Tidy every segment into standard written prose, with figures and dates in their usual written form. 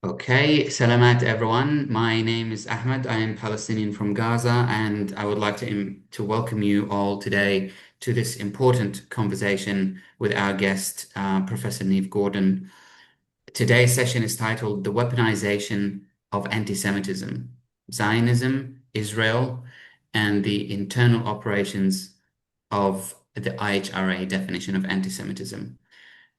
Okay, salamat everyone. My name is Ahmed. I am Palestinian from Gaza, and I would like to welcome you all today to this important conversation with our guest, Professor Neve Gordon. Today's session is titled "The Weaponization of Anti-Semitism: Zionism, Israel, and the Internal Operations of the IHRA Definition of Anti-Semitism."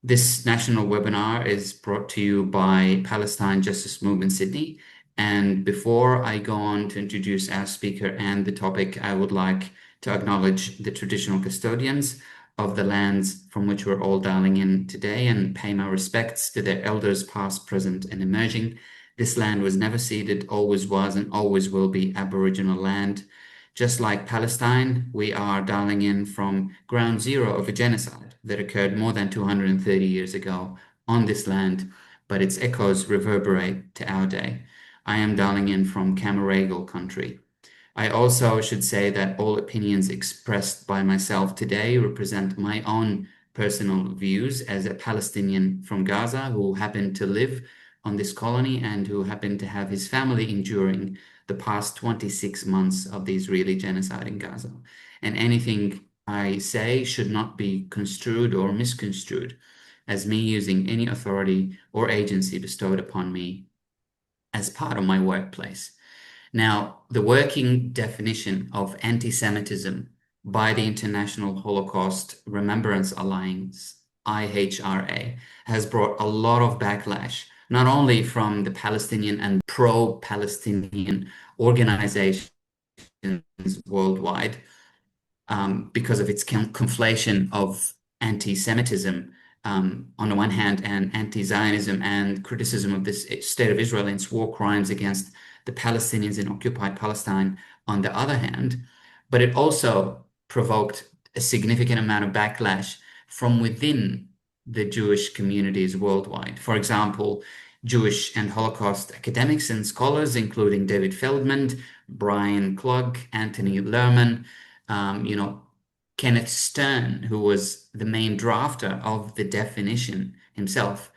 This national webinar is brought to you by Palestine Justice Movement Sydney. And before I go on to introduce our speaker and the topic, I would like to acknowledge the traditional custodians of the lands from which we're all dialing in today and pay my respects to their elders, past, present, and emerging. This land was never ceded, always was, and always will be Aboriginal land. Just like Palestine, we are dialing in from ground zero of a genocide that occurred more than 230 years ago on this land, but its echoes reverberate to our day. I am dialing in from Camaragal country. I also should say that all opinions expressed by myself today represent my own personal views as a Palestinian from Gaza who happened to live on this colony and who happened to have his family enduring the past 26 months of the Israeli genocide in Gaza. And anything I say should not be construed or misconstrued as me using any authority or agency bestowed upon me as part of my workplace. Now, the working definition of anti-Semitism by the International Holocaust Remembrance Alliance, IHRA, has brought a lot of backlash, not only from the Palestinian and pro-Palestinian organizations worldwide, because of its conflation of anti-Semitism on the one hand, and anti-Zionism and criticism of this state of Israel and its war crimes against the Palestinians in occupied Palestine on the other hand, but it also provoked a significant amount of backlash from within the Jewish communities worldwide. For example, Jewish and Holocaust academics and scholars, including David Feldman, Brian Klug, Anthony Lerman, you know, Kenneth Stern, who was the main drafter of the definition himself,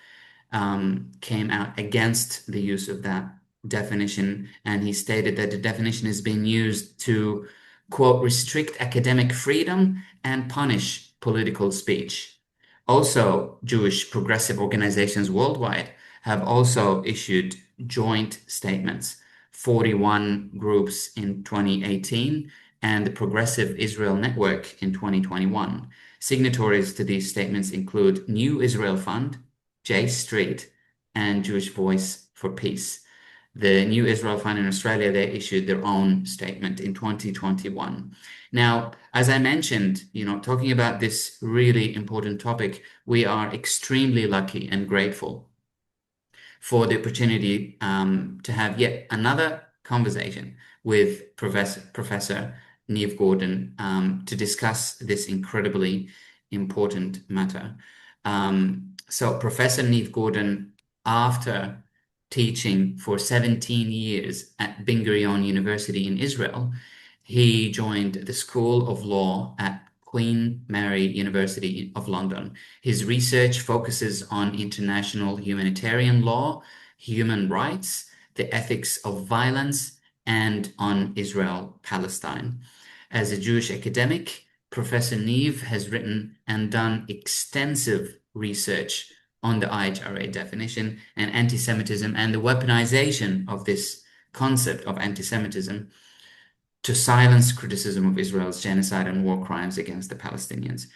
came out against the use of that definition. And he stated that the definition is being used to, quote, restrict academic freedom and punish political speech. Also, Jewish progressive organizations worldwide have also issued joint statements, 41 groups in 2018 and the Progressive Israel Network in 2021. Signatories to these statements include New Israel Fund, J Street, and Jewish Voice for Peace. The New Israel Fund in Australia, they issued their own statement in 2021. Now, as I mentioned, talking about this really important topic, we are extremely lucky and grateful for the opportunity to have yet another conversation with Professor Neve Gordon to discuss this incredibly important matter. So Professor Neve Gordon, after teaching for 17 years at Ben-Gurion University in Israel, he joined the School of Law at Queen Mary University of London. His research focuses on international humanitarian law, human rights, the ethics of violence, and on Israel-Palestine. As a Jewish academic, Professor Neve has written and done extensive research on the IHRA definition and anti-Semitism and the weaponization of this concept of anti-Semitism to silence criticism of Israel's genocide and war crimes against the Palestinians.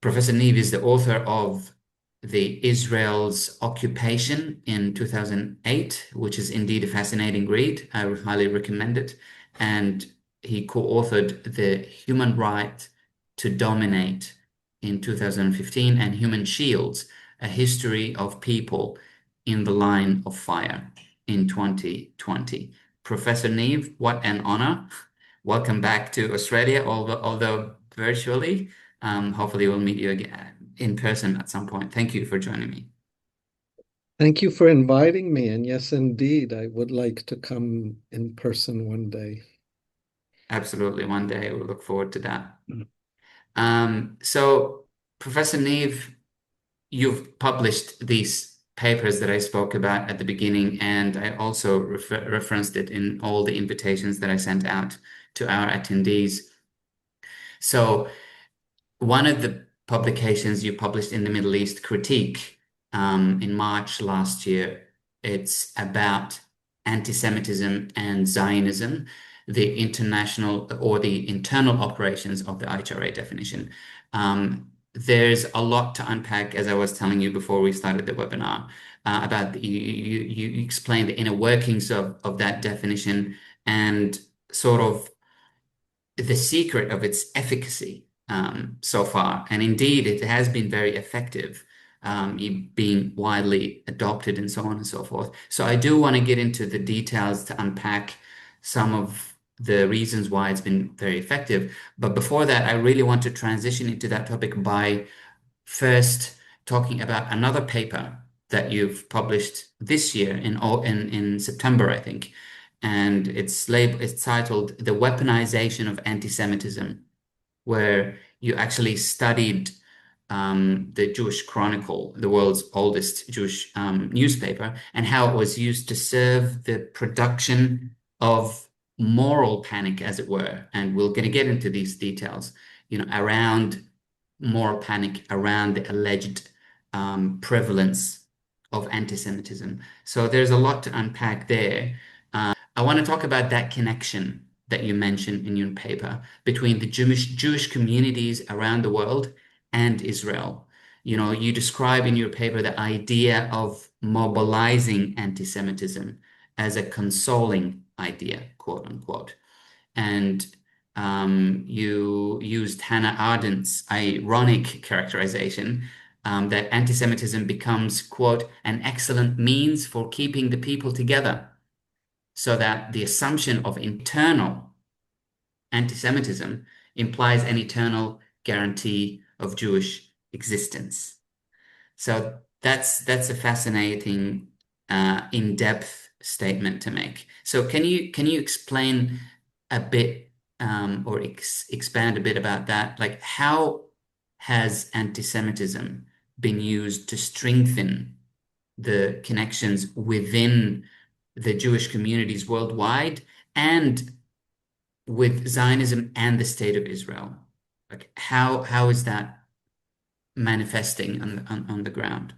Professor Neve is the author of The Israel's Occupation in 2008, which is indeed a fascinating read. I would highly recommend it. And he co-authored The Human Right to Dominate in 2015 and Human Shields, A History of People in the Line of Fire in 2020. Professor Neve, what an honor. Welcome back to Australia, although virtually. Hopefully we'll meet you again in person at some point. Thank you for joining me. Thank you for inviting me. And yes, indeed, I would like to come in person one day. Absolutely. One day we'll look forward to that. So Professor Neve, you've published these papers that I spoke about at the beginning, and I also referenced it in all the invitations that I sent out to our attendees. So one of the publications you published in the Middle East Critique in March last year, it's about anti-Semitism and Zionism, the international or the internal operations of the IHRA definition. There's a lot to unpack, as I was telling you before we started the webinar, about you explain the inner workings of that definition and sort of the secret of its efficacy so far. And indeed, it has been very effective, being widely adopted and so on and so forth. So I do want to get into the details to unpack some of the reasons why it's been very effective. But before that, I really want to transition into that topic by first talking about another paper that you've published this year in September, I think, and it's titled "The Weaponization of Anti-Semitism," where you actually studied the Jewish Chronicle, the world's oldest Jewish newspaper, and how it was used to serve the production of moral panic, as it were. And we're going to get into these details, around moral panic around the alleged prevalence of anti-Semitism. So there's a lot to unpack there. I want to talk about that connection that you mentioned in your paper between the Jewish communities around the world and Israel. You describe in your paper the idea of mobilizing anti-Semitism as a consoling idea, quote unquote. And you used Hannah Arendt's ironic characterization that anti-Semitism becomes, quote, an excellent means for keeping the people together, so that the assumption of internal anti-Semitism implies an eternal guarantee of Jewish existence. So that's a fascinating, in-depth statement to make. So can you explain a bit or expand a bit about that? Like, how has anti-Semitism been used to strengthen the connections within the Jewish communities worldwide and with Zionism and the State of Israel? Like, how is that manifesting on the ground?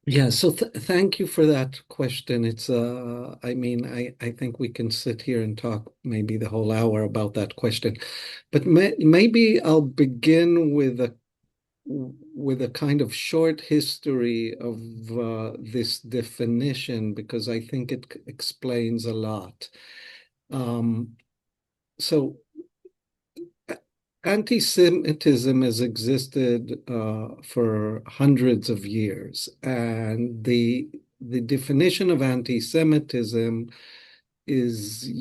Yeah, so thank you for that question. I mean, I think we can sit here and talk maybe the whole hour about that question, but maybe I'll begin with a kind of short history of this definition because I think it explains a lot. So anti-Semitism has existed for hundreds of years, and the definition of anti-Semitism is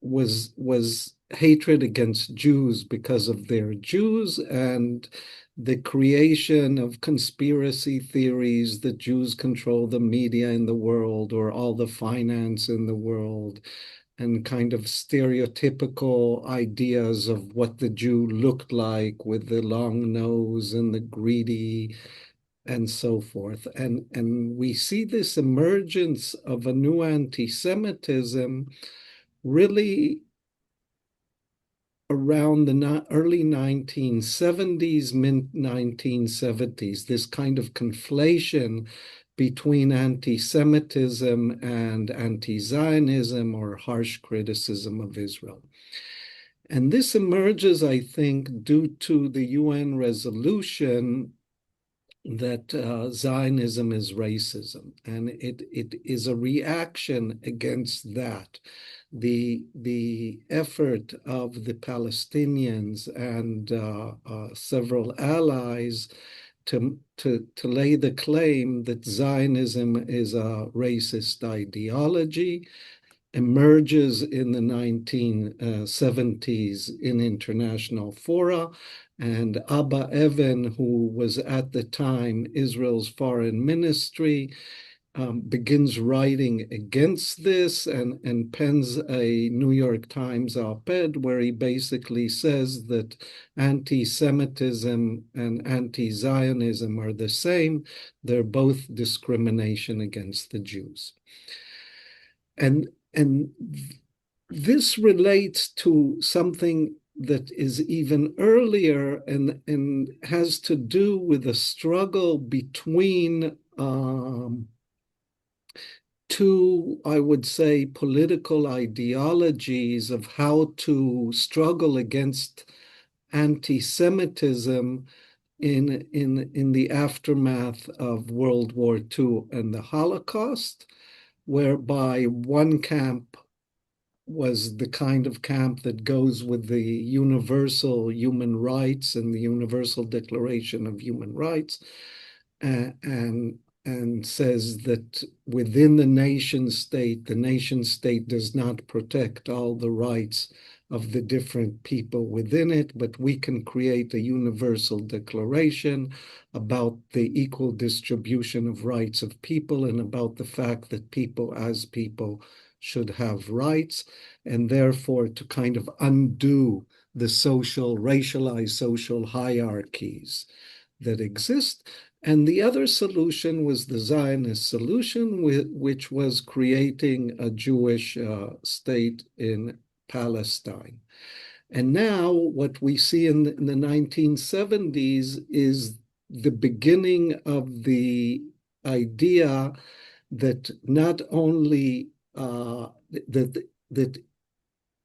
was hatred against Jews because of their Jews and the creation of conspiracy theories that Jews control the media in the world or all the finance in the world, and kind of stereotypical ideas of what the Jew looked like with the long nose and the greedy and so forth. And we see this emergence of a new anti-Semitism really around the early 1970s, mid 1970s, this kind of conflation between anti-Semitism and anti-Zionism or harsh criticism of Israel. And this emerges, I think, due to the UN resolution that Zionism is racism, and it is a reaction against that. The effort of the Palestinians and several allies to lay the claim that Zionism is a racist ideology emerges in the 1970s in international fora. And Abba Evan, who was at the time Israel's foreign ministry, begins writing against this and pens a New York Times op-ed where he basically says that anti-Semitism and anti-Zionism are the same. They're both discrimination against the Jews. And this relates to something that is even earlier and has to do with a struggle between two, I would say, political ideologies of how to struggle against anti-Semitism in the aftermath of World War II and the Holocaust, whereby one camp was the kind of camp that goes with the universal human rights and the Universal Declaration of Human Rights, and says that within the nation state does not protect all the rights of the different people within it, but we can create a universal declaration about the equal distribution of rights of people and about the fact that people as people should have rights, and therefore to kind of undo the racialized social hierarchies that exist. And the other solution was the Zionist solution, which was creating a Jewish state in Palestine. And now what we see in the 1970s is the beginning of the idea that not only that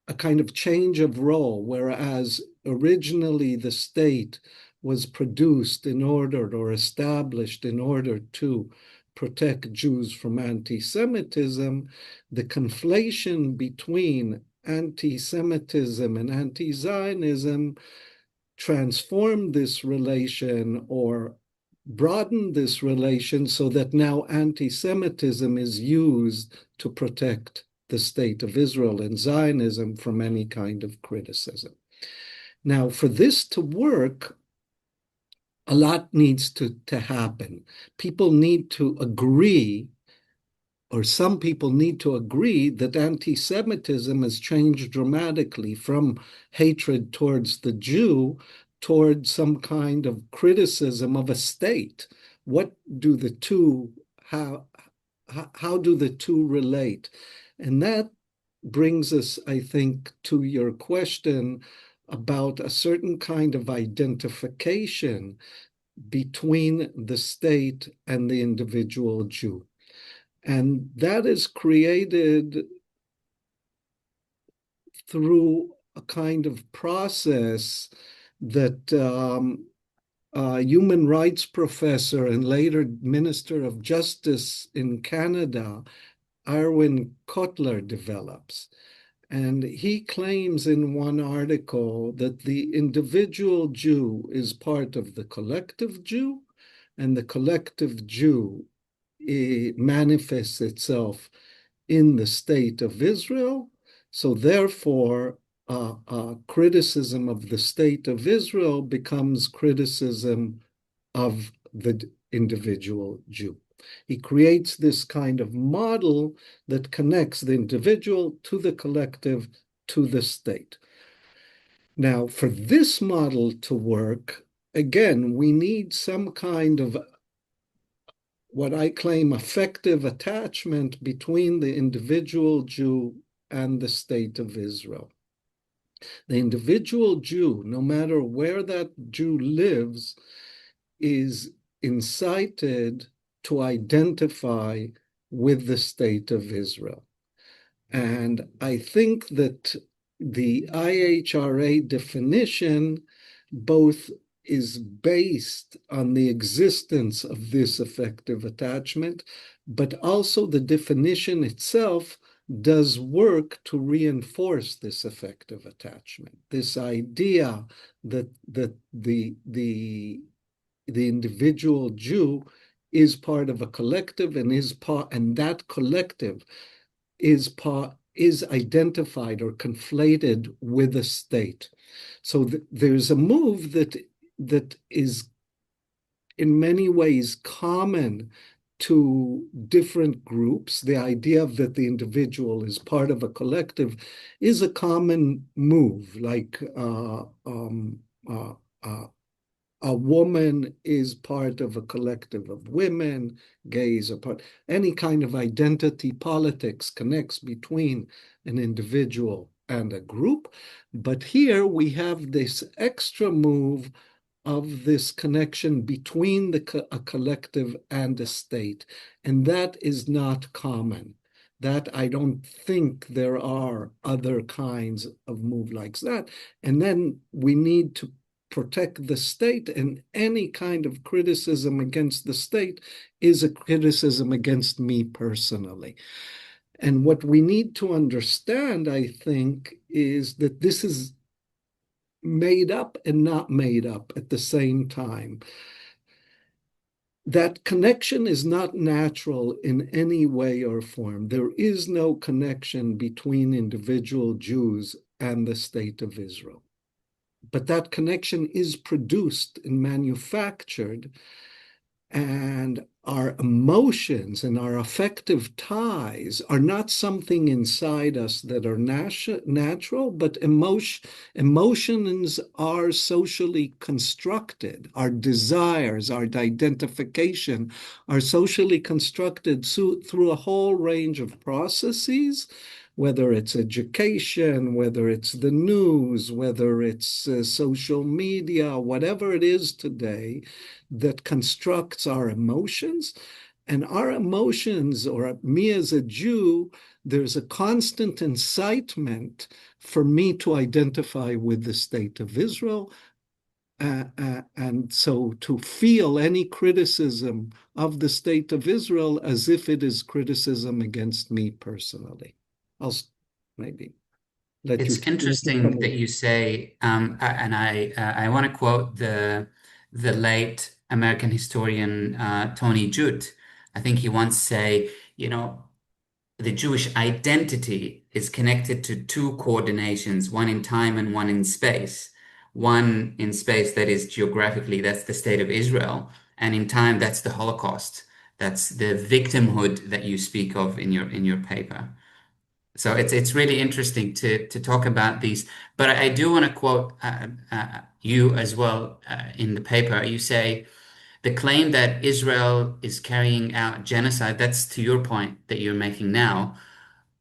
a kind of change of role, whereas originally the state was produced in order or established in order to protect Jews from anti-Semitism, the conflation between anti-Semitism and anti-Zionism transformed this relation or broadened this relation so that now anti-Semitism is used to protect the state of Israel and Zionism from any kind of criticism. Now, for this to work, a lot needs to happen. People need to agree, or some people need to agree, that anti-Semitism has changed dramatically from hatred towards the Jew towards some kind of criticism of a state. What do the two, how do the two relate? And that brings us, I think, to your question about a certain kind of identification between the state and the individual Jew. And that is created through a kind of process that human rights professor and later Minister of Justice in Canada, Arwin Kotler, develops. And he claims in one article that the individual Jew is part of the collective Jew, and the collective Jew manifests itself in the state of Israel. So therefore, criticism of the state of Israel becomes criticism of the individual Jew. He creates this kind of model that connects the individual to the collective to the state. Now, for this model to work, again, we need some kind of what I claim effective attachment between the individual Jew and the state of Israel. The individual Jew, no matter where that Jew lives, is incited to identify with the state of Israel. And I think that the IHRA definition both is based on the existence of this effective attachment, but also the definition itself does work to reinforce this effective attachment, this idea that the individual Jew is part of a collective and that collective is identified or conflated with a state. So there's a move that is in many ways common to different groups, the idea that the individual is part of a collective is a common move, like uh, uh, a woman is part of a collective of women, gays are part, any kind of identity politics connects between an individual and a group. But here we have this extra move of this connection between a collective and a state. And that is not common. That I don't think there are other kinds of move like that. And then we need to protect the state, and any kind of criticism against the state is a criticism against me personally. And what we need to understand, I think, is that this is made up and not made up at the same time. That connection is not natural in any way or form. There is no connection between individual Jews and the state of Israel. But that connection is produced and manufactured, and our emotions and our affective ties are not something inside us that are natural, but emotions are socially constructed. Our desires, our identification are socially constructed through a whole range of processes, whether it's education, whether it's the news, whether it's social media, whatever it is today that constructs our emotions. And our emotions, or me as a Jew, there's a constant incitement for me to identify with the state of Israel. And so to feel any criticism of the state of Israel as if it is criticism against me personally. I'll maybe let you It's interesting that you say, and I want to quote the late American historian Tony Judt. I think he once say, the Jewish identity is connected to two coordinations, one in time and one in space. One in space that is geographically, that's the state of Israel, and in time, that's the Holocaust. That's the victimhood that you speak of in your paper. So it's really interesting to talk about these. But I do want to quote you as well in the paper. You say the claim that Israel is carrying out genocide. That's to your point that you're making now.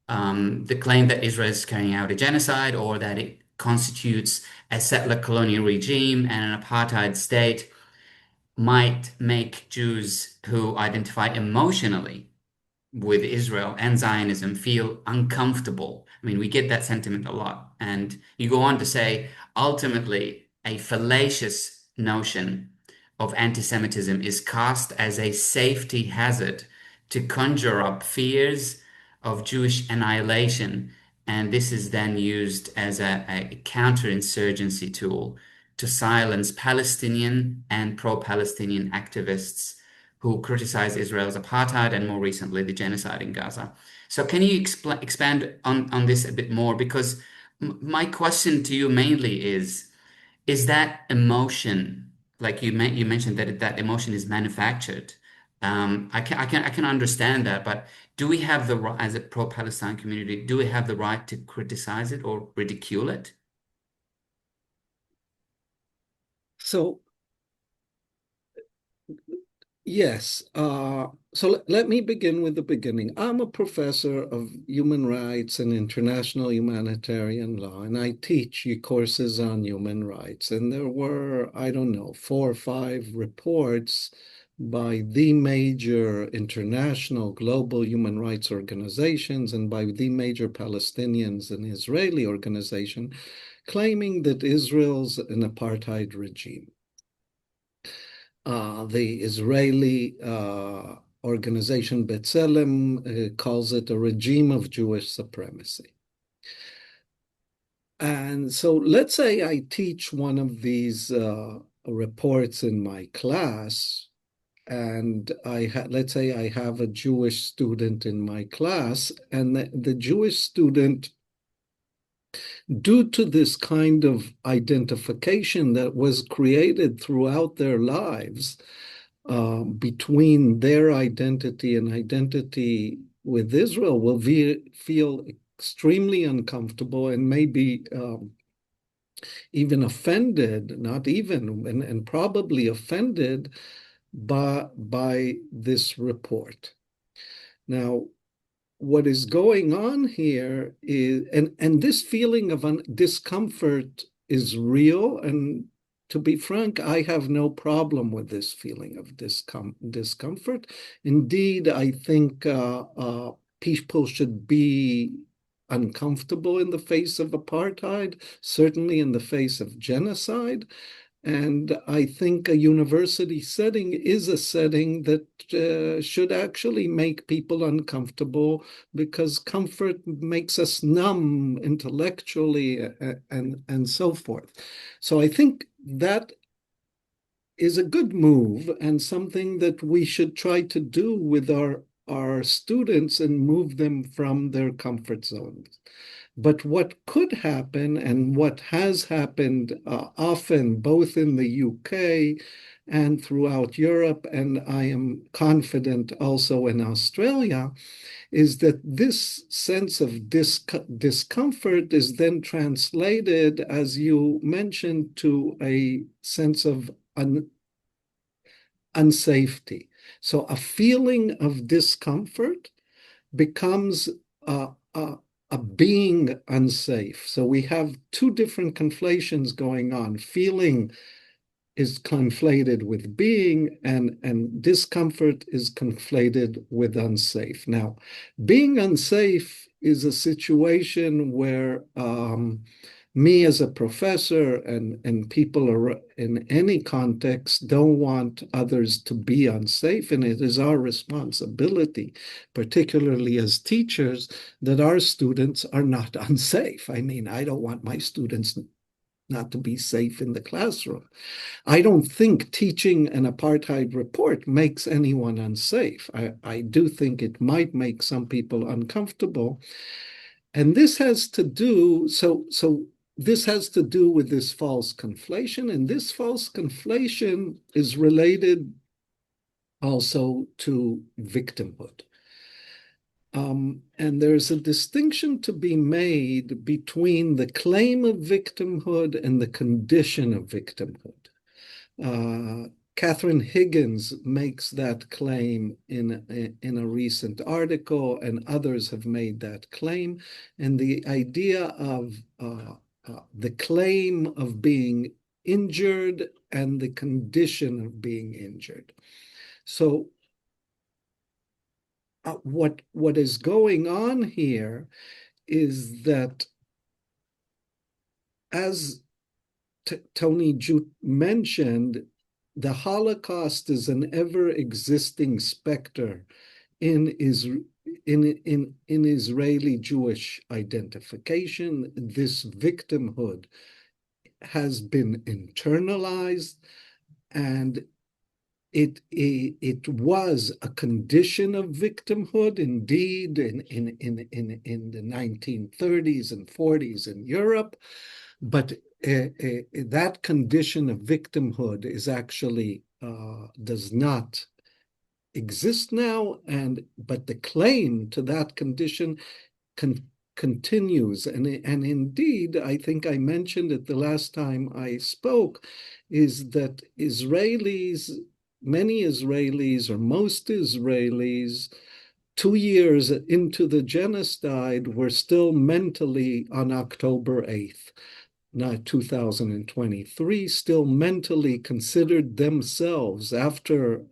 The claim that Israel is carrying out a genocide or that it constitutes a settler colonial regime and an apartheid state might make Jews who identify emotionally with Israel and Zionism feel uncomfortable. I mean, we get that sentiment a lot. And you go on to say, ultimately, a fallacious notion of anti-Semitism is cast as a safety hazard to conjure up fears of Jewish annihilation. And this is then used as a counterinsurgency tool to silence Palestinian and pro-Palestinian activists who criticize Israel's apartheid and more recently the genocide in Gaza. So can you expand on this a bit more? Because my question to you mainly is that emotion, like you mentioned that emotion is manufactured. I can understand that, but do we have the right, as a pro-Palestine community, do we have the right to criticize it or ridicule it? So yes. So let me begin with the beginning. I'm a professor of human rights and international humanitarian law, and I teach courses on human rights. And there were, I don't know, 4 or 5 reports by the major international global human rights organizations and by the major Palestinians and Israeli organization claiming that Israel's an apartheid regime. The Israeli organization B'Tselem calls it a regime of Jewish supremacy. And so let's say I teach one of these reports in my class, and let's say I have a Jewish student in my class, and the Jewish student, due to this kind of identification that was created throughout their lives, between their identity and identity with Israel will feel extremely uncomfortable and maybe even offended, not even, and probably offended by this report. Now, what is going on here is, and this feeling of discomfort is real. And to be frank, I have no problem with this feeling of discomfort. Indeed, I think people should be uncomfortable in the face of apartheid, certainly in the face of genocide. And I think a university setting is a setting that should actually make people uncomfortable, because comfort makes us numb intellectually and so forth. So I think that is a good move and something that we should try to do with our students and move them from their comfort zones. But what could happen, and what has happened often, both in the UK and throughout Europe, and I am confident also in Australia, is that this sense of discomfort is then translated, as you mentioned, to a sense of unsafety. So a feeling of discomfort becomes a being unsafe. So we have two different conflations going on. Feeling is conflated with being, and discomfort is conflated with unsafe. Now, being unsafe is a situation where me as a professor and people are in any context don't want others to be unsafe. And it is our responsibility, particularly as teachers, that our students are not unsafe. I mean, I don't want my students not to be safe in the classroom. I don't think teaching an apartheid report makes anyone unsafe. I do think it might make some people uncomfortable. And this has to do, this has to do with this false conflation. And this false conflation is related also to victimhood. And there's a distinction to be made between the claim of victimhood and the condition of victimhood. Catherine Higgins makes that claim in a recent article, and others have made that claim. And the idea of the claim of being injured and the condition of being injured. So what is going on here is that, as Tony Jute mentioned, the Holocaust is an ever-existing specter in Israeli Jewish identification. This victimhood has been internalized, and it was a condition of victimhood indeed in the 1930s and 40s in Europe, but that condition of victimhood is actually does not exist now, but the claim to that condition continues. And indeed, I think I mentioned it the last time I spoke, is that many Israelis, or most Israelis, 2 years into the genocide, were still mentally on October 8th. Now, 2023, still mentally considered themselves, after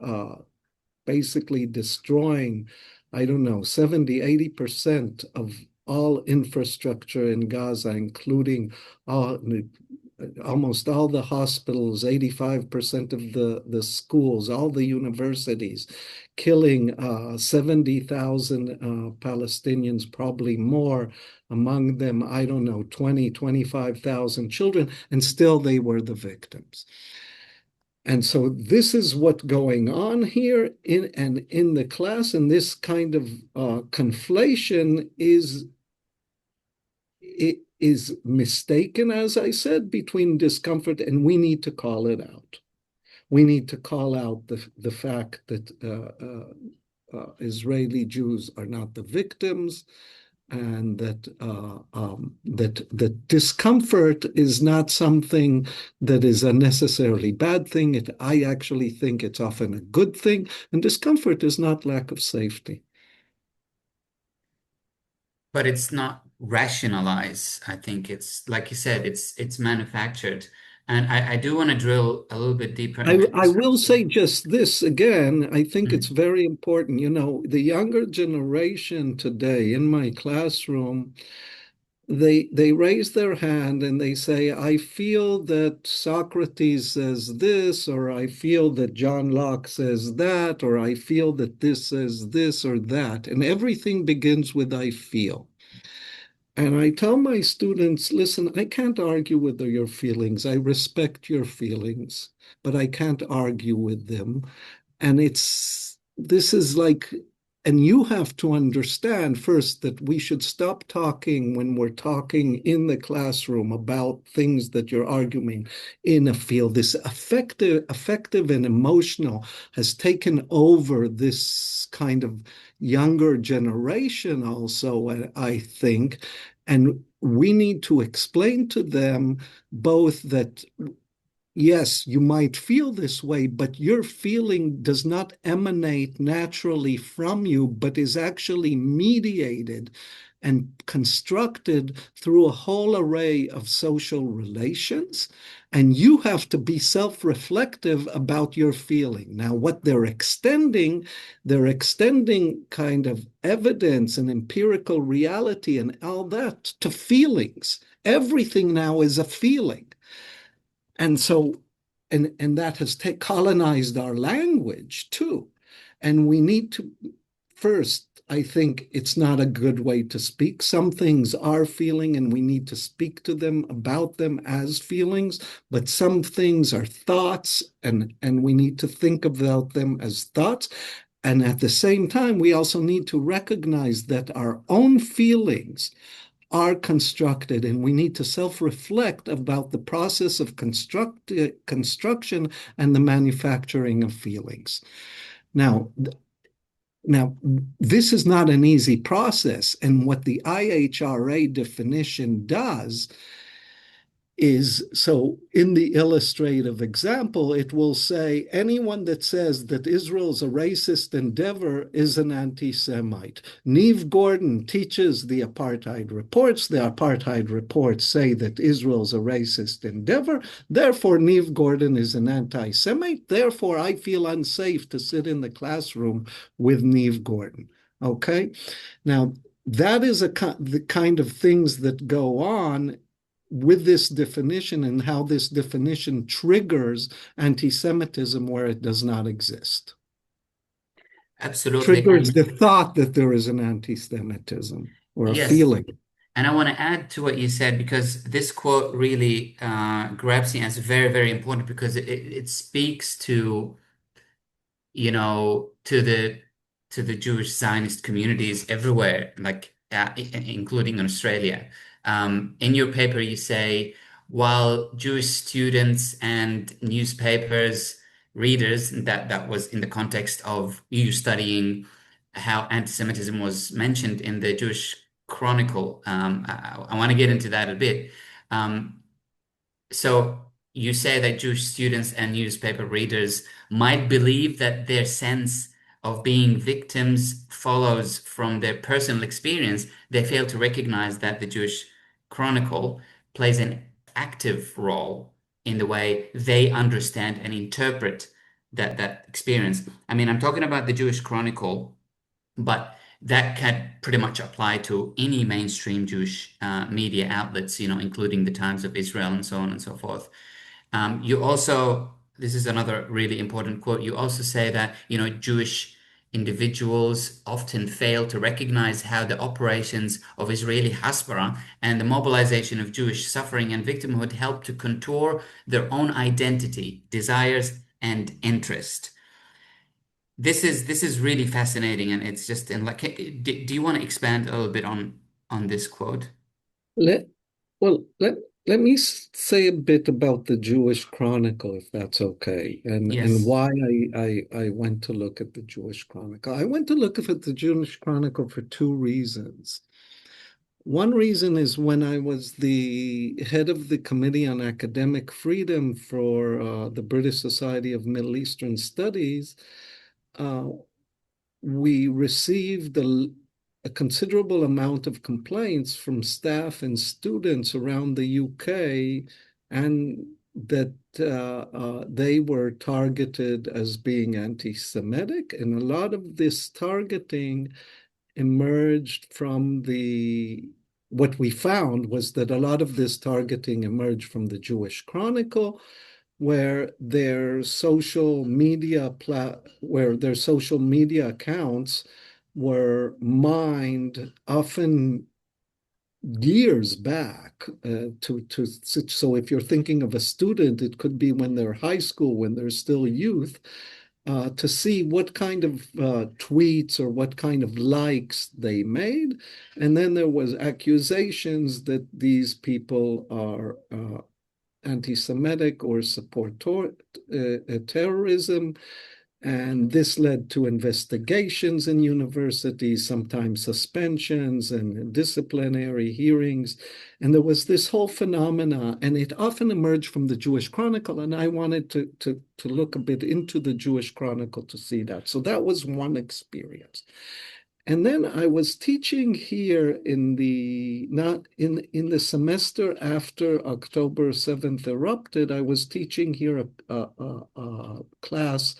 basically destroying, I don't know, 70, 80% of all infrastructure in Gaza, including almost all the hospitals, 85% of the schools, all the universities, killing 70,000 Palestinians, probably more, among them, I don't know, 20, 25,000 children, and still they were the victims. And so this is what's going on here in the class, and this kind of conflation is mistaken, as I said, between discomfort, and we need to call it out. we need to call out the fact that Israeli Jews are not the victims, and that discomfort is not something that is a necessarily bad thing. I actually think it's often a good thing, and discomfort is not lack of safety. But it's not rationalized. I think it's like you said, it's manufactured. And I do want to drill a little bit deeper into I this. will say just this again. I think it's Mhm. very important. The younger generation today in my classroom, they raise their hand and they say, I feel that Socrates says this, or I feel that John Locke says that, or I feel that this says this or that. And everything begins with I feel. And I tell my students, listen, I can't argue with your feelings. I respect your feelings, but I can't argue with them. And this is like, and you have to understand first that we should stop talking when we're talking in the classroom about things that you're arguing in a field. This affective and emotional has taken over this kind of younger generation also, I think. And we need to explain to them both that yes, you might feel this way, but your feeling does not emanate naturally from you, but is actually mediated and constructed through a whole array of social relations. And you have to be self-reflective about your feeling. Now, what they're extending kind of evidence and empirical reality and all that to feelings. Everything now is a feeling. And so, and that has colonized our language too. And we need to first, I think it's not a good way to speak. Some things are feeling, and we need to speak to them about them as feelings, but some things are thoughts, and we need to think about them as thoughts. And at the same time, we also need to recognize that our own feelings are constructed, and we need to self-reflect about the process of construction and the manufacturing of feelings. Now, now, this is not an easy process, and what the IHRA definition does is, so in the illustrative example, it will say anyone that says that Israel's a racist endeavor is an anti-Semite. Neve Gordon teaches the apartheid reports. The apartheid reports say that Israel's a racist endeavor. Therefore, Neve Gordon is an anti-Semite. Therefore, I feel unsafe to sit in the classroom with Neve Gordon. Okay? Now, that is the kind of things that go on with this definition and how this definition triggers anti-Semitism where it does not exist. Absolutely. Triggers the thought that there is an anti-Semitism or a Yes. feeling. And I want to add to what you said because this quote really grabs me as very, very important because it speaks to, to the Jewish Zionist communities everywhere, like including in Australia. In your paper, you say, while Jewish students and newspapers readers, that was in the context of you studying how anti-Semitism was mentioned in the Jewish Chronicle. I want to get into that a bit. Um, so you say that Jewish students and newspaper readers might believe that their sense of being victims follows from their personal experience. They fail to recognize that the Jewish Chronicle plays an active role in the way they understand and interpret that experience. I mean, I'm talking about the Jewish Chronicle, but that can pretty much apply to any mainstream Jewish media outlets, including the Times of Israel and so on and so forth. You also, this is another really important quote. You also say that, Jewish individuals often fail to recognize how the operations of Israeli Hasbara and the mobilization of Jewish suffering and victimhood help to contour their own identity, desires, and interest. This is really fascinating, and it's just in like, do you want to expand a little bit on this quote? Let, well, Let me say a bit about the Jewish Chronicle, if that's okay, and Yes. why I went to look at the Jewish Chronicle. I went to look at the Jewish Chronicle for two reasons. One reason is when I was the head of the Committee on Academic Freedom for the British Society of Middle Eastern Studies, uh, we received a considerable amount of complaints from staff and students around the UK, and that they were targeted as being anti-Semitic. And a lot of this targeting emerged from what we found was that a lot of this targeting emerged from the Jewish Chronicle, where their social media accounts were mined often years back so if you're thinking of a student, it could be when they're high school, when they're still youth, to see what kind of tweets or what kind of likes they made. And then there was accusations that these people are anti-Semitic or support terrorism. And this led to investigations in universities, sometimes suspensions and disciplinary hearings. And there was this whole phenomena, and it often emerged from the Jewish Chronicle. And I wanted to look a bit into the Jewish Chronicle to see that. So that was one experience. And then I was teaching here in the not in the semester after October 7th erupted. I was teaching here a class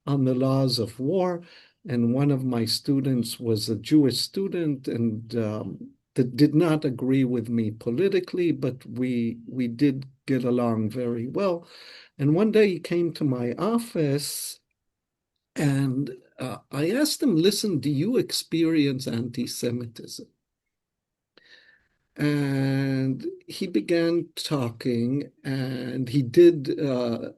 on the laws of war, and one of my students was a Jewish student, and that did not agree with me politically, but we did get along very well. And one day he came to my office and I asked him, listen, do you experience anti-Semitism? And he began talking, and he did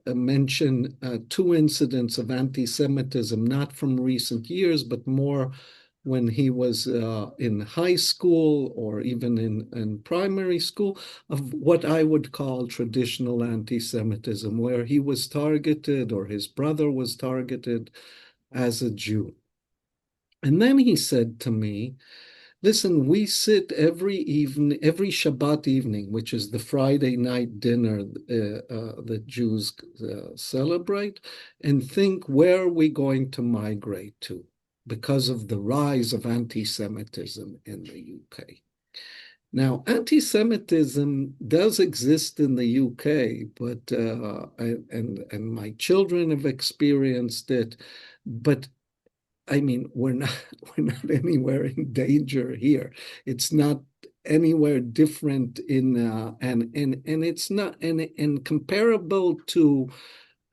mention two incidents of anti-Semitism, not from recent years, but more when he was in high school or even in primary school, of what I would call traditional anti-Semitism, where he was targeted or his brother was targeted as a Jew. And then he said to me, listen, we sit every evening, every Shabbat evening, which is the Friday night dinner that Jews celebrate, and think, where are we going to migrate to because of the rise of anti-Semitism in the UK. Now, anti-Semitism does exist in the UK, but and my children have experienced it, but I mean, we're not anywhere in danger here. It's not anywhere different and it's not and comparable to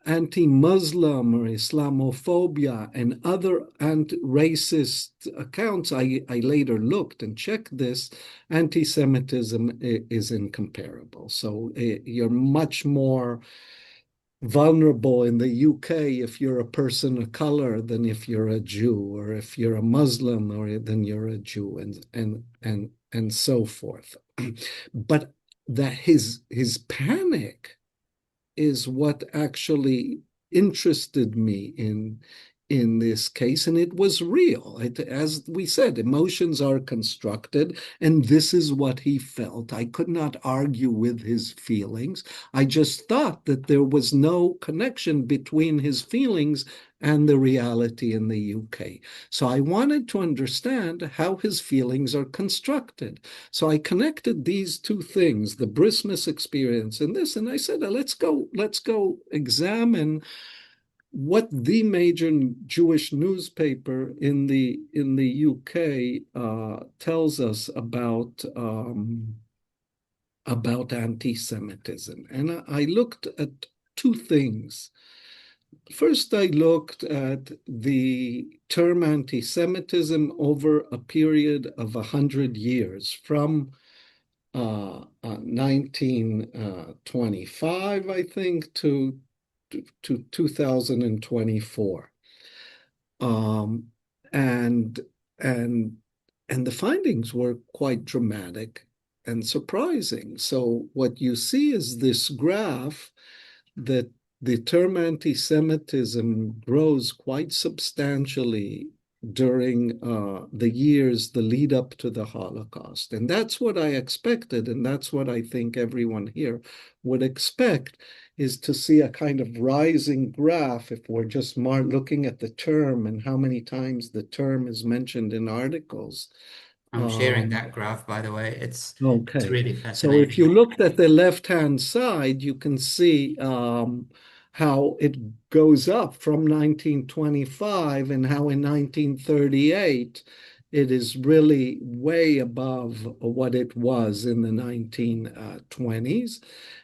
anti-Muslim or Islamophobia and other anti-racist accounts. I later looked and checked this. Anti-Semitism is incomparable. So you're much more vulnerable in the UK if you're a person of color than if you're a Jew, or if you're a Muslim or than you're a Jew, and so forth. But that his panic is what actually interested me in this case, and it was real. As we said, emotions are constructed, and this is what he felt. I could not argue with his feelings. I just thought that there was no connection between his feelings and the reality in the UK. So I wanted to understand how his feelings are constructed. So I connected these two things, the Brismas experience and this, and I said, let's go examine what the major Jewish newspaper in the UK tells us about anti-Semitism. And I looked at two things. First, I looked at the term anti-Semitism over a period of 100 years, from 1925, I think, to 2024. Um, and and and the findings were quite dramatic. and surprising. So what you see is this graph that the term anti-Semitism grows quite substantially during the years, the lead up to the Holocaust. And that's what I expected, and that's what I think everyone here would expect, is to see a kind of rising graph if we're just looking at the term and how many times the term is mentioned in articles. I'm sharing Um, that graph, by the way. It's Okay. really So if you fascinating. looked at the left-hand side, you can see how it goes up from 1925 and how in 1938 it is really way above what it was in the 1920s.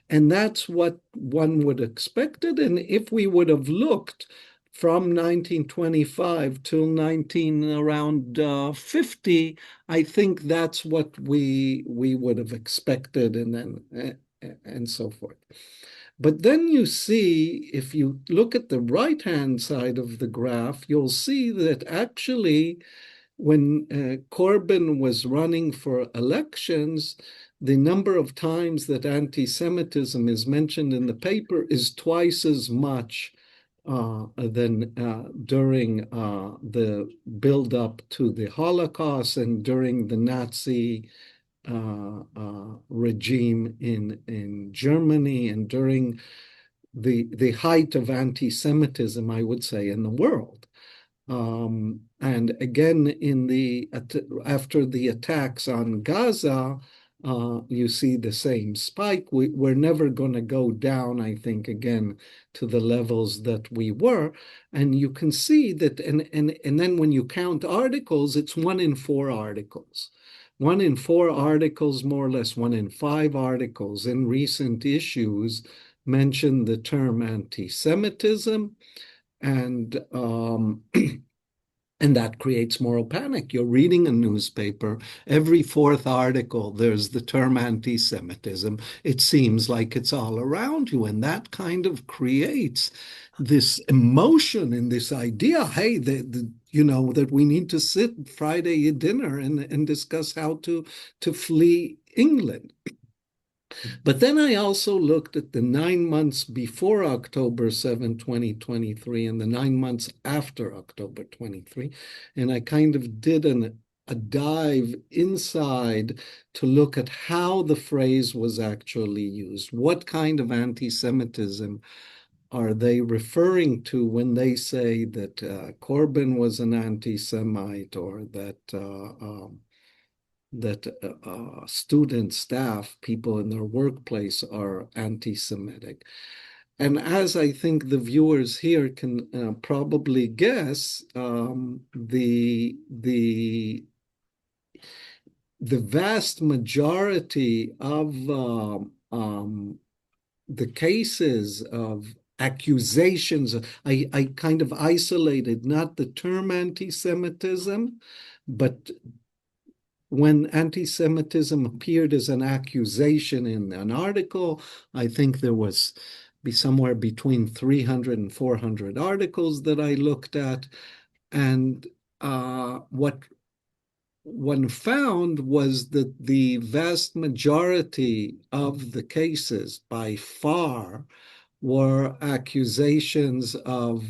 And that's what one would expected. And if we would have looked from 1925 till 19 around 50, I think that's what we would have expected, and then and so forth. But then you see, if you look at the right-hand side of the graph, you'll see that actually when Corbyn was running for elections, the number of times that anti-Semitism is mentioned in the paper is twice as much than during the build-up to the Holocaust and during the Nazi regime in Germany and during the height of anti-Semitism, I would say, in the world. And again, after the attacks on Gaza, you see the same spike. We're never going to go down, I think, again to the levels that we were. And you can see that, and then when you count articles, it's 1 in 4 articles. 1 in 4 articles, more or less 1 in 5 articles in recent issues mention the term anti-Semitism. And and that creates moral panic. You're reading a newspaper, every fourth article, there's the term anti-Semitism. It seems like it's all around you. And that kind of creates this emotion and this idea, hey, that we need to sit Friday at dinner and discuss how to flee England. But then I also looked at the 9 months before October 7, 2023, and the 9 months after October 23, and I kind of did a dive inside to look at how the phrase was actually used. What kind of anti-Semitism are they referring to when they say that Corbyn was an anti-Semite, or that students, staff, people in their workplace are anti-Semitic. And as I think the viewers here can probably guess, the vast majority of the cases of accusations, I kind of isolated not the term anti-Semitism, but when anti-Semitism appeared as an accusation in an article, I think there was be somewhere between 300 and 400 articles that I looked at. And what one found was that the vast majority of the cases, by far, were accusations of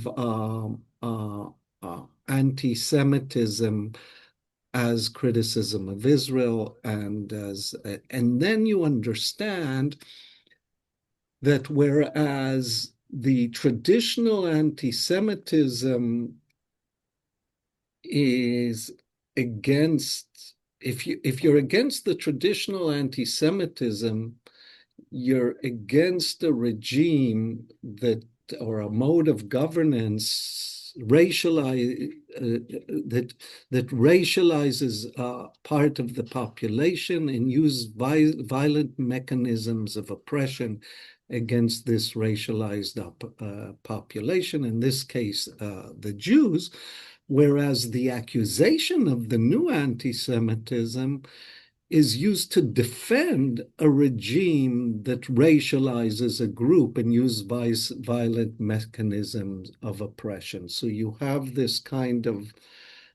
anti-Semitism as criticism of Israel, and then you understand that whereas the traditional anti-Semitism is against, if you're against the traditional anti-Semitism, you're against a regime that, or a mode of governance that racializes part of the population and use violent mechanisms of oppression against this racialized population, in this case, the Jews, whereas the accusation of the new anti-Semitism is used to defend a regime that racializes a group and uses violent mechanisms of oppression. So you have this kind of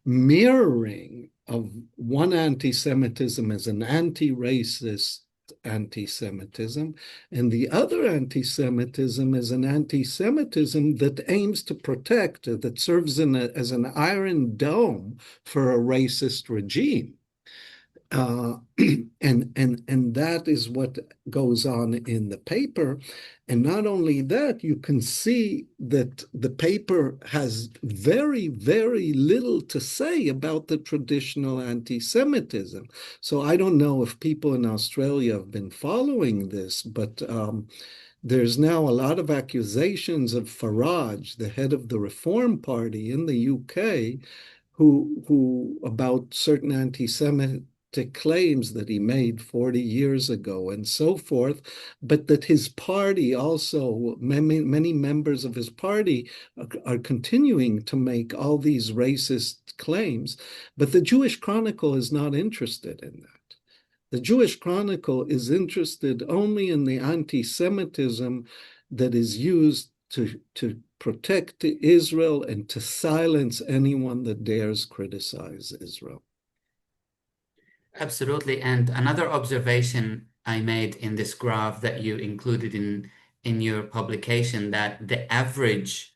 mirroring of one anti-Semitism is an anti-racist anti-Semitism, and the other anti-Semitism is an anti-Semitism that aims to protect, that serves as an iron dome for a racist regime. Uh, and that is what goes on in the paper. And not only that, you can see that the paper has very, very little to say about the traditional anti-Semitism. So I don't know if people in Australia have been following this, but there's now a lot of accusations of Farage, the head of the Reform Party in the UK, who about certain anti-Semitic claims that he made 40 years ago and so forth, but that his party also, many members of his party are continuing to make all these racist claims. But the Jewish Chronicle is not interested in that. The Jewish Chronicle is interested only in the anti-Semitism that is used to protect Israel and to silence anyone that dares criticize Israel. Absolutely. And another observation I made in this graph that you included in your publication, that the average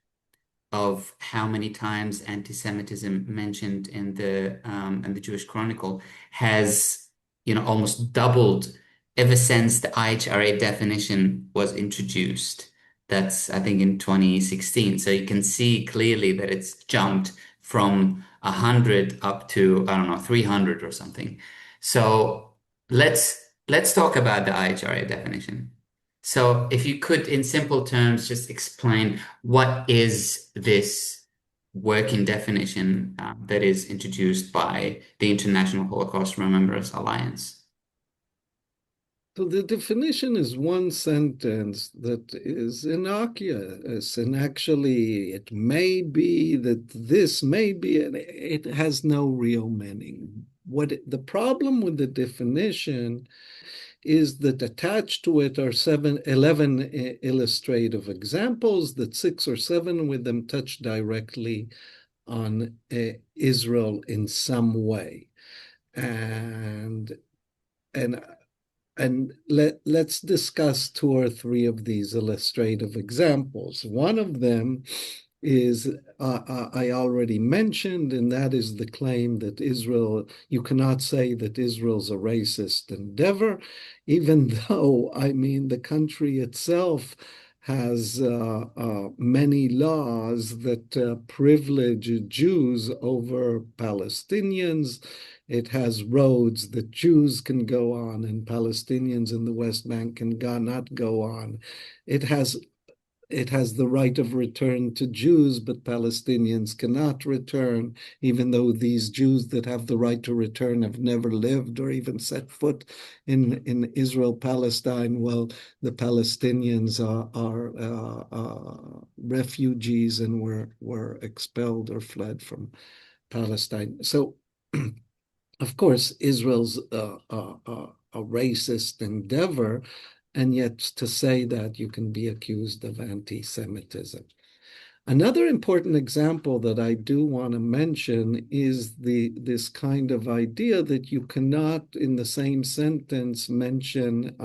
of how many times anti-Semitism mentioned in the Jewish Chronicle has, almost doubled ever since the IHRA definition was introduced. That's, I think, in 2016. So you can see clearly that it's jumped from 100 up to, I don't know, 300 or something. So let's talk about the IHRA definition. So if you could, in simple terms, just explain what is this working definition that is introduced by the International Holocaust Remembrance Alliance. So the definition is one sentence that is innocuous, and actually it may be that this may be, and it has no real meaning. The problem with the definition is that attached to it are 11 illustrative examples, that 6 or 7 with them touch directly on Israel in some way. And let's discuss 2 or 3 of these illustrative examples. One of them is I already mentioned, and that is the claim that you cannot say that Israel's a racist endeavor, even though, the country itself has many laws that privilege Jews over Palestinians. It has roads that Jews can go on and Palestinians in the West Bank can not go on. It has the right of return to Jews, but Palestinians cannot return, even though these Jews that have the right to return have never lived or even set foot in Israel, Palestine. Well, the Palestinians are refugees and were expelled or fled from Palestine. So, of course, Israel's a racist endeavor, and yet to say that you can be accused of anti-Semitism. Another important example that I do want to mention is this kind of idea that you cannot, in the same sentence, mention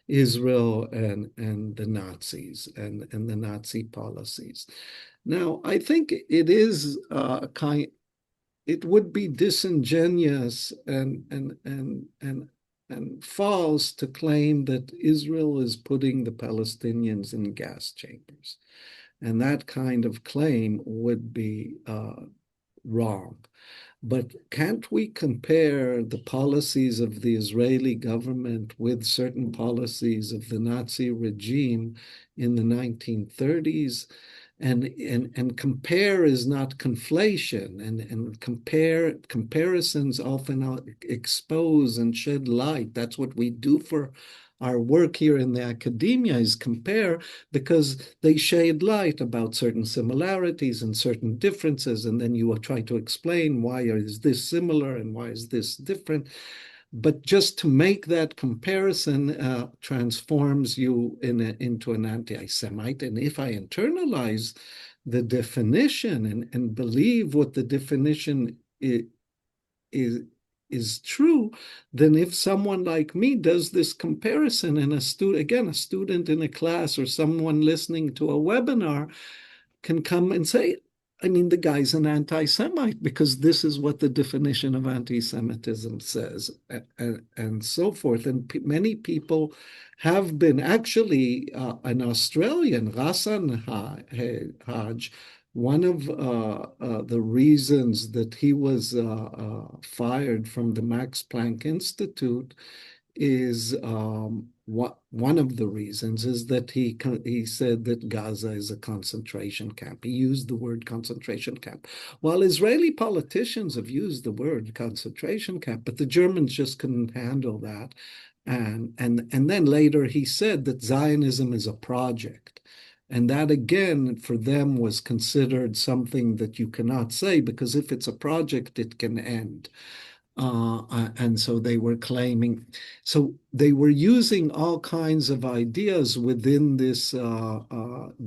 Israel and the Nazis and the Nazi policies. Now, I think it would be disingenuous and false to claim that Israel is putting the Palestinians in gas chambers. And that kind of claim would be wrong. But can't we compare the policies of the Israeli government with certain policies of the Nazi regime in the 1930s? And compare is not conflation, and comparisons often expose and shed light. That's what we do for our work here in the academia, is compare, because they shed light about certain similarities and certain differences, and then you will try to explain why is this similar and why is this different. But just to make that comparison transforms you into an anti-Semite. And if I internalize the definition and believe what the definition is is true, then if someone like me does this comparison and a student in a class or someone listening to a webinar can come and say, I mean, the guy's an anti-Semite because this is what the definition of anti-Semitism says, and so forth. And many people have been actually an Australian, Ghassan Haj, one of the reasons that he was fired from the Max Planck Institute is one of the reasons is that he said that Gaza is a concentration camp. He used the word concentration camp. While Israeli politicians have used the word concentration camp, but the Germans just couldn't handle that. And then later he said that Zionism is a project. And that again, for them, was considered something that you cannot say, because if it's a project, it can end. And so they were claiming, so they were using all kinds of ideas within this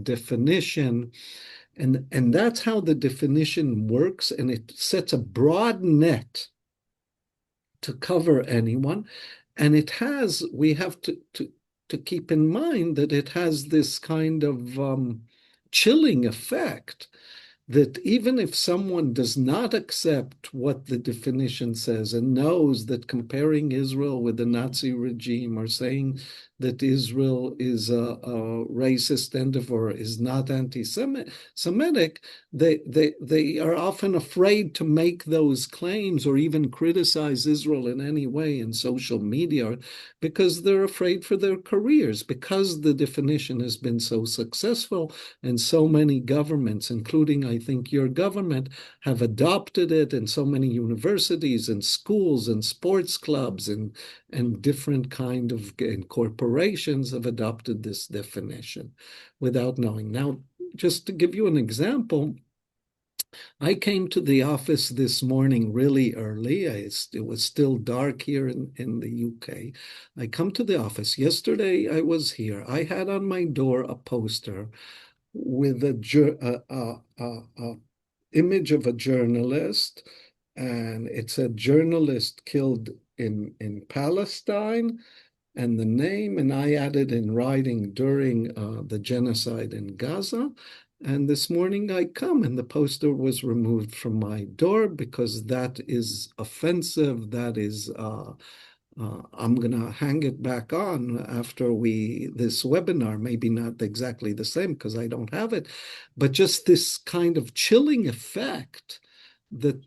definition. And that's how the definition works. And it sets a broad net to cover anyone. And it has, we have to keep in mind that it has this kind of chilling effect that even if someone does not accept what the definition says and knows that comparing Israel with the Nazi regime or saying that Israel is a racist endeavor is not anti-Semitic, they are often afraid to make those claims or even criticize Israel in any way in social media because they're afraid for their careers, because the definition has been so successful and so many governments, including, I think, your government, have adopted it, and so many universities and schools and sports clubs and different kind of and corporations have adopted this definition without knowing. Now, just to give you an example, I came to the office this morning really early. It was still dark here in the UK. I come to the office. Yesterday I was here. I had on my door a poster with a image of a journalist, and it said journalist killed in Palestine and the name, and I added in writing during the genocide in Gaza. And this morning I come and the poster was removed from my door because that is offensive. That is, I'm going to hang it back on after this webinar, maybe not exactly the same because I don't have it, but just this kind of chilling effect that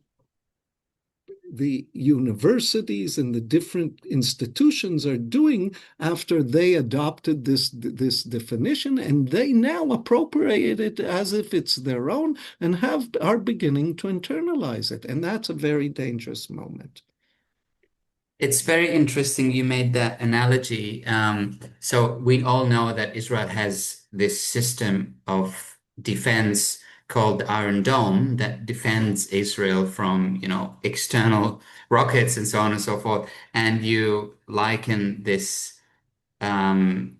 the universities and the different institutions are doing after they adopted this definition, and they now appropriate it as if it's their own and are beginning to internalize it. And that's a very dangerous moment. It's very interesting you made that analogy. So we all know that Israel has this system of defense called the Iron Dome that defends Israel from, external rockets and so on and so forth. And you liken this um,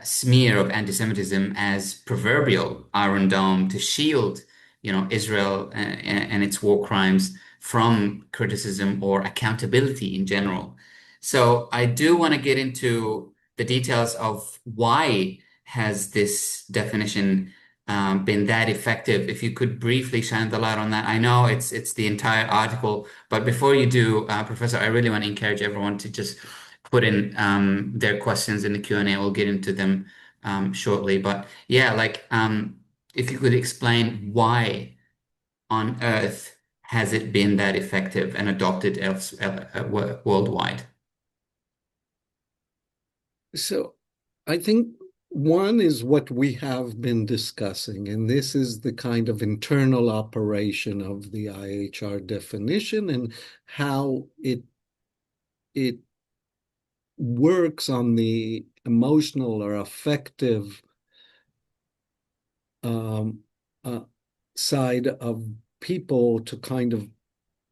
smear of anti-Semitism as proverbial Iron Dome to shield, Israel and its war crimes from criticism or accountability in general. So I do want to get into the details of why has this definition been that effective. If you could briefly shine the light on that. I know it's the entire article, but before you do, Professor, I really want to encourage everyone to just put in their questions in the Q&A. We'll get into them shortly. But yeah, if you could explain why on earth has it been that effective and adopted worldwide? So I think one is what we have been discussing, and this is the kind of internal operation of the IHR definition and how it works on the emotional or affective um, uh, side of people to kind of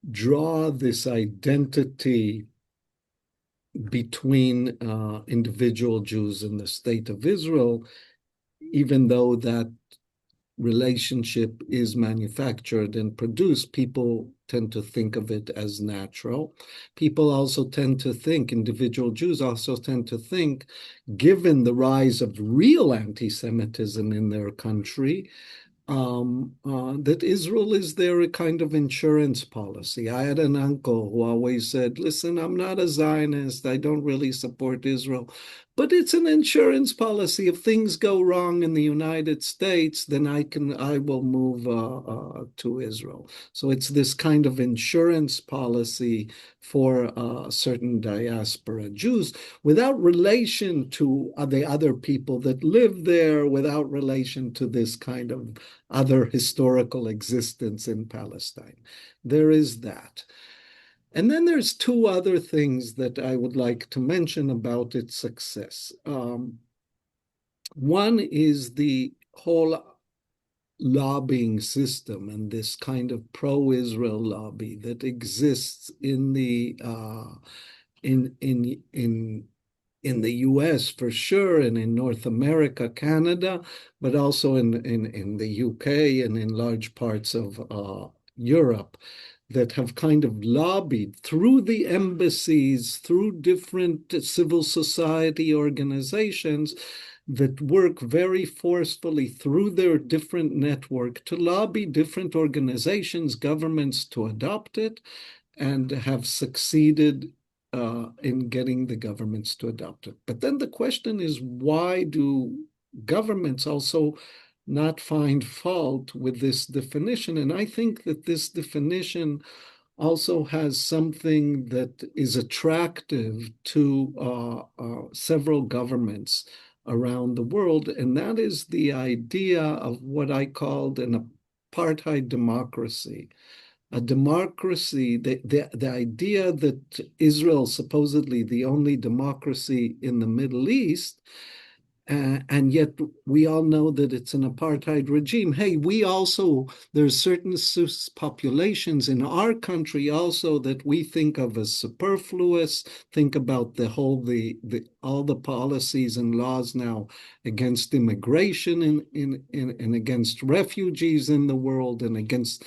draw this identity between individual Jews and the state of Israel, even though that relationship is manufactured and produced, people tend to think of it as natural. People also tend to think, individual Jews also tend to think, given the rise of real anti-Semitism in their country, that Israel is their kind of insurance policy. I had an uncle who always said, listen, I'm not a Zionist. I don't really support Israel, but it's an insurance policy. If things go wrong in the United States, then I will move to Israel. So it's this kind of insurance policy for certain diaspora Jews without relation to the other people that live there, without relation to this kind of other historical existence in Palestine. There is that. And then there's two other things that I would like to mention about its success. One is the whole lobbying system and this kind of pro-Israel lobby that exists in the in the US for sure, and in North America, Canada, but also in the UK and in large parts of Europe, that have kind of lobbied through the embassies, through different civil society organizations that work very forcefully through their different network to lobby different organizations, governments to adopt it, and have succeeded in getting the governments to adopt it. But then the question is, why do governments also not find fault with this definition? And I think that this definition also has something that is attractive to several governments around the world, and that is the idea of what I called an apartheid democracy. A democracy, the idea that Israel, supposedly the only democracy in the Middle East, and yet we all know that it's an apartheid regime. Hey, there's certain populations in our country also that we think of as superfluous. Think about all the policies and laws now against immigration and against refugees in the world, and against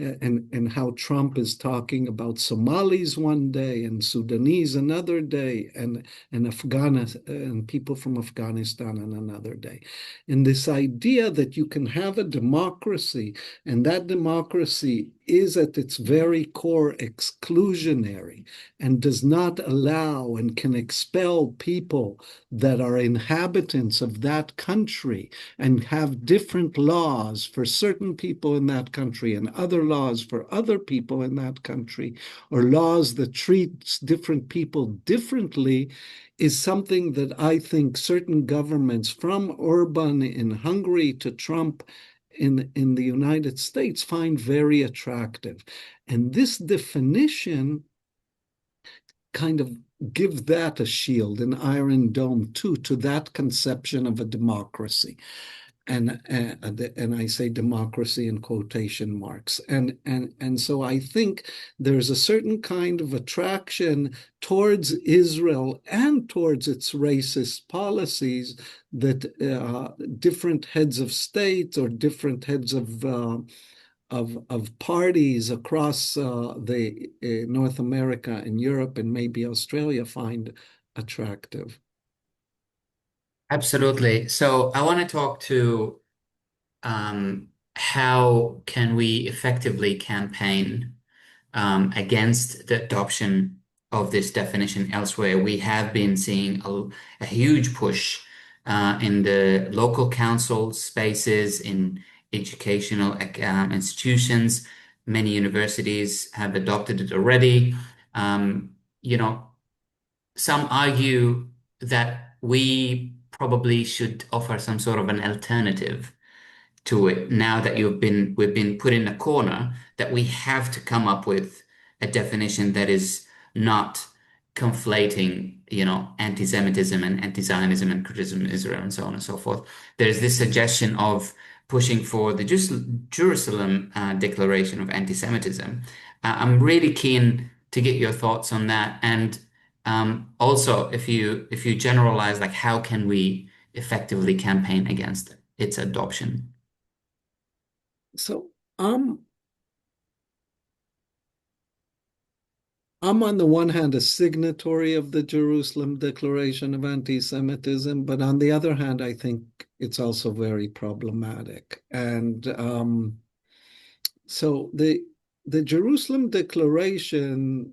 and how Trump is talking about Somalis one day and Sudanese another day, and and people from Afghanistan on another day. And this idea that you can have a democracy, and that democracy is at its very core exclusionary and does not allow and can expel people that are inhabitants of that country and have different laws for certain people in that country and other laws for other people in that country, or laws that treat different people differently, is something that I think certain governments, from Orban in Hungary to Trump in the United States, find very attractive. And this definition kind of gives that a shield, an iron dome too, to that conception of a democracy. And I say democracy in quotation marks. And so I think there's a certain kind of attraction towards Israel and towards its racist policies that different heads of state or different heads of parties across the North America and Europe and maybe Australia find attractive. Absolutely. So I want to talk to how can we effectively campaign against the adoption of this definition elsewhere. We have been seeing a huge push in the local council spaces, in educational institutions. Many universities have adopted it already. You know, some argue that we probably should offer some sort of an alternative to it now that we've been put in a corner, that we have to come up with a definition that is not conflating, anti-Semitism and anti-Zionism and criticism of Israel and so on and so forth. There's this suggestion of pushing for the Jerusalem Declaration of Anti-Semitism. I'm really keen to get your thoughts on that, and also if you generalize, like, how can we effectively campaign against its adoption? So I'm I'm on the one hand a signatory of the Jerusalem Declaration of Anti-Semitism, but on the other hand, I think it's also very problematic. And so the Jerusalem Declaration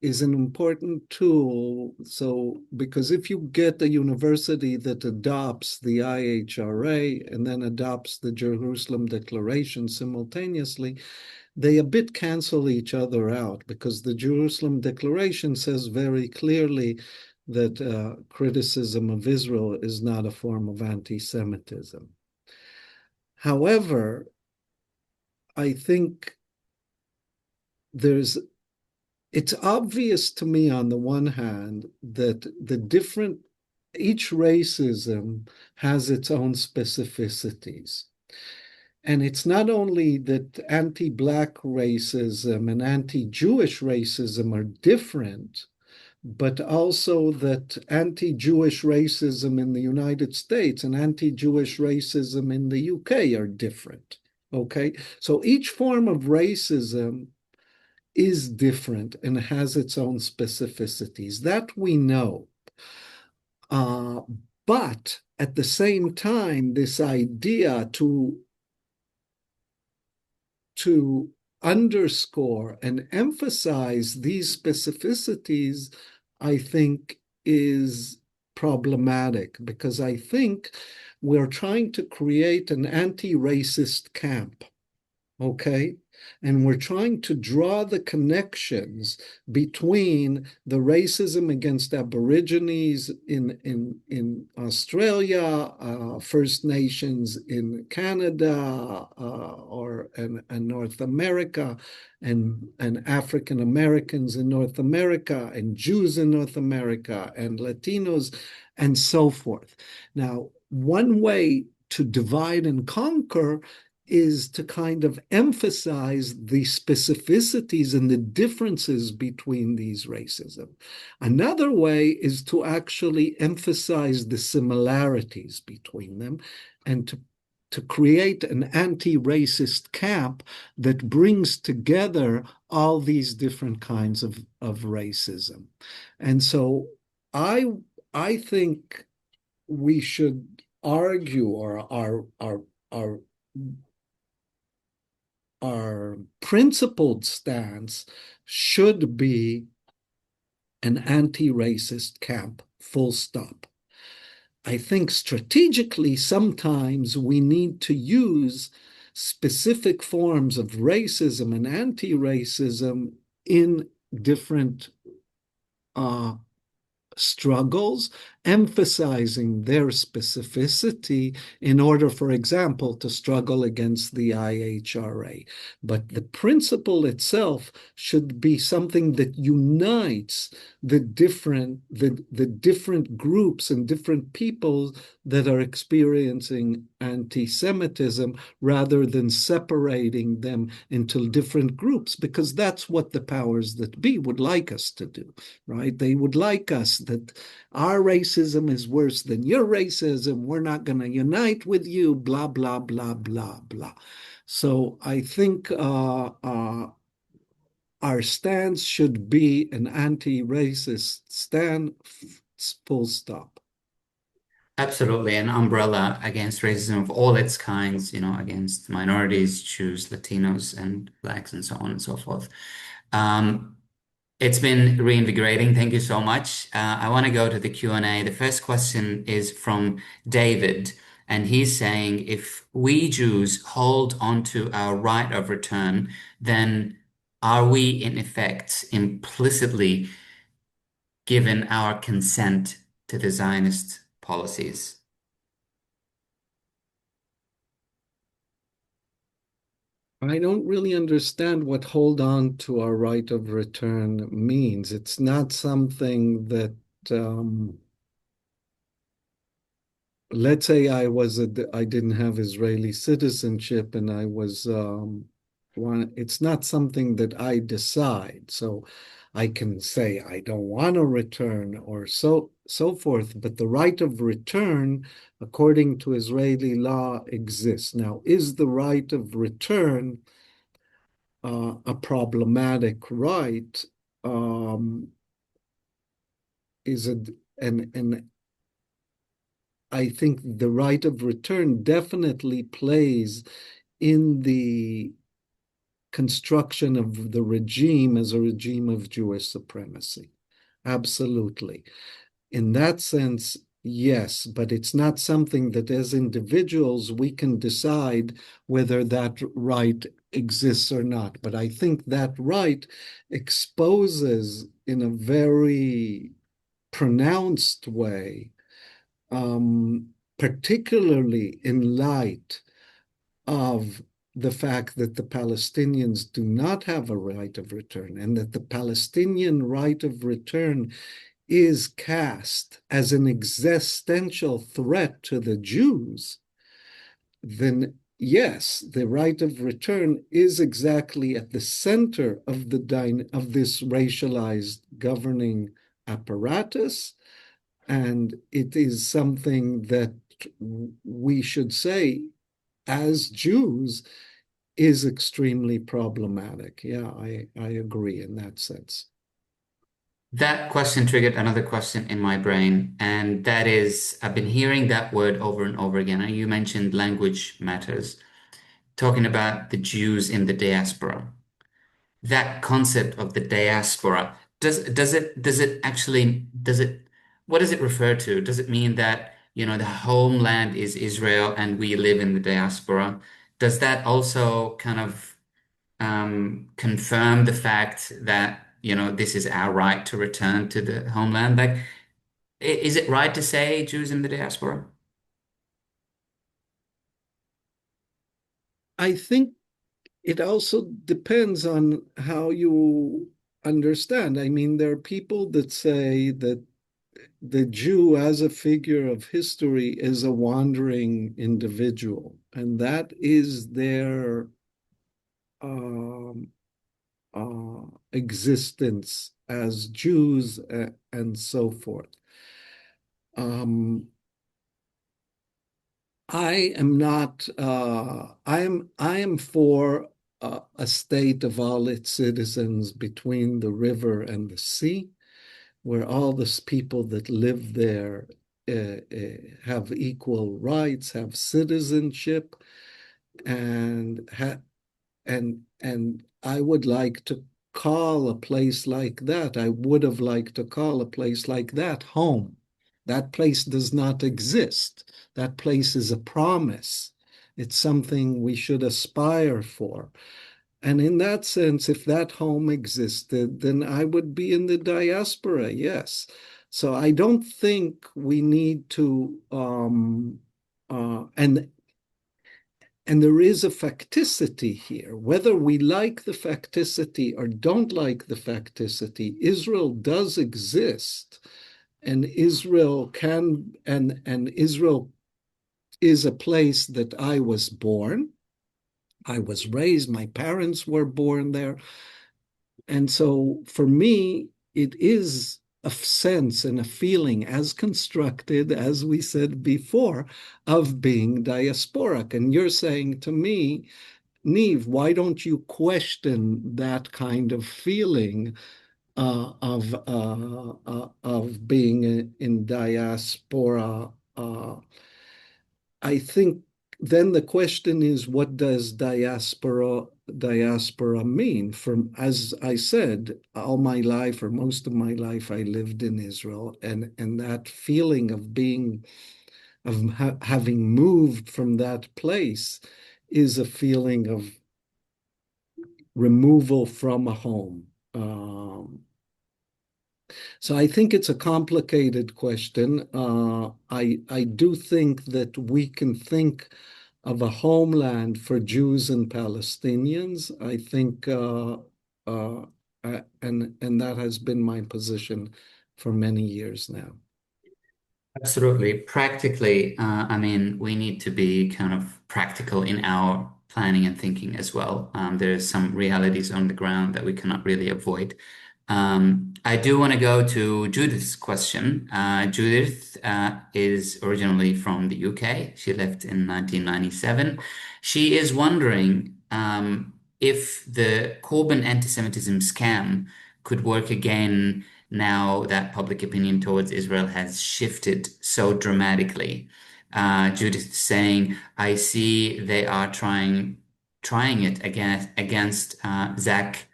is an important tool. So, because if you get a university that adopts the IHRA and then adopts the Jerusalem Declaration simultaneously, they a bit cancel each other out, because the Jerusalem Declaration says very clearly that criticism of Israel is not a form of anti-Semitism. However, I think there's it's obvious to me on the one hand that each racism has its own specificities. And it's not only that anti-Black racism and anti-Jewish racism are different, but also that anti-Jewish racism in the United States and anti-Jewish racism in the UK are different. Okay? So each form of racism is different and has its own specificities. That we know. Uh, but at the same time, this idea to underscore and emphasize these specificities, I think, is problematic, because I think we're trying to create an anti-racist camp. Okay? And we're trying to draw the connections between the racism against Aborigines in Australia, First Nations in Canada, and North America, and African Americans in North America, and Jews in North America, and Latinos, and so forth. Now, one way to divide and conquer is to kind of emphasize the specificities and the differences between these racism. Another way is to actually emphasize the similarities between them, and to create an anti-racist camp that brings together all these different kinds of racism. And so I think we should argue, or our principled stance should be an anti-racist camp, full stop. I think strategically, sometimes we need to use specific forms of racism and anti-racism in different struggles, emphasizing their specificity in order, for example, to struggle against the IHRA. But the principle itself should be something that unites the different groups and different people that are experiencing anti-Semitism, rather than separating them into different groups, because that's what the powers that be would like us to do, right? They would like us that our racism is worse than your racism. We're not going to unite with you, blah, blah, blah, blah, blah. So I think our stance should be an anti-racist stand, full stop. Absolutely, an umbrella against racism of all its kinds, against minorities, Jews, Latinos, and blacks, and so on and so forth. Um, it's been reinvigorating. Thank you so much. I want to go to the Q&A. The first question is from David, and he's saying, if we Jews hold on to our right of return, then are we in effect implicitly given our consent to the Zionist policies? I don't really understand what hold on to our right of return means. It's not something that, let's say I didn't have Israeli citizenship, and I was it's not something that I decide. So I can say I don't want to return or so forth, but the right of return, according to Israeli law, exists. Now, is the right of return a problematic right? Um, is it and I think the right of return definitely plays in the construction of the regime as a regime of Jewish supremacy. Absolutely. In that sense, yes, but it's not something that as individuals we can decide whether that right exists or not. But I think that right exposes in a very pronounced way, particularly in light of the fact that the Palestinians do not have a right of return and that the Palestinian right of return is cast as an existential threat to the Jews, then yes, the right of return is exactly at the center of this racialized governing apparatus, and it is something that we should say as Jews is extremely problematic. Yeah, I agree in that sense. That question triggered another question in my brain, and that is, I've been hearing that word over and over again. And you mentioned language matters, talking about the Jews in the diaspora. That concept of the diaspora, does it actually does it what does it refer to? Does it mean that, the homeland is Israel and we live in the diaspora? Does that also kind of confirm the fact that, this is our right to return to the homeland? Like, is it right to say Jews in the diaspora? I think it also depends on how you understand. I mean, there are people that say that the Jew as a figure of history is a wandering individual, and that is their um, existence as Jews and so forth. Um, I am not. I am for a state of all its citizens between the river and the sea, where all the people that live there have equal rights, have citizenship, and and I would like to call a place like that. I would have liked to call a place like that home. That place does not exist. That place is a promise. It's something we should aspire for. And in that sense, if that home existed, then I would be in the diaspora, yes. So I don't think we need to, and there is a facticity here. Whether we like the facticity or don't like the facticity, Israel does exist, and Israel can, and Israel is a place that I was born. I was raised, my parents were born there. And so for me, it is a sense and a feeling as constructed, as we said before, of being diasporic. And you're saying to me, Neve, why don't you question that kind of feeling of being in diaspora? I think then the question is, what does diaspora mean? From, as I said, all my life or most of my life, I lived in Israel, and that feeling of being having moved from that place is a feeling of removal from a home. So I think it's a complicated question. I do think that we can think of a homeland for Jews and Palestinians. I think, and that has been my position for many years now. Absolutely. Practically, I mean, we need to be kind of practical in our planning and thinking as well. There are some realities on the ground that we cannot really avoid. I do want to go to Judith's question. Judith is originally from the UK. She left in 1997. She is wondering if the Corbyn anti-Semitism scam could work again now that public opinion towards Israel has shifted so dramatically. Judith is saying, I see they are trying it against Zach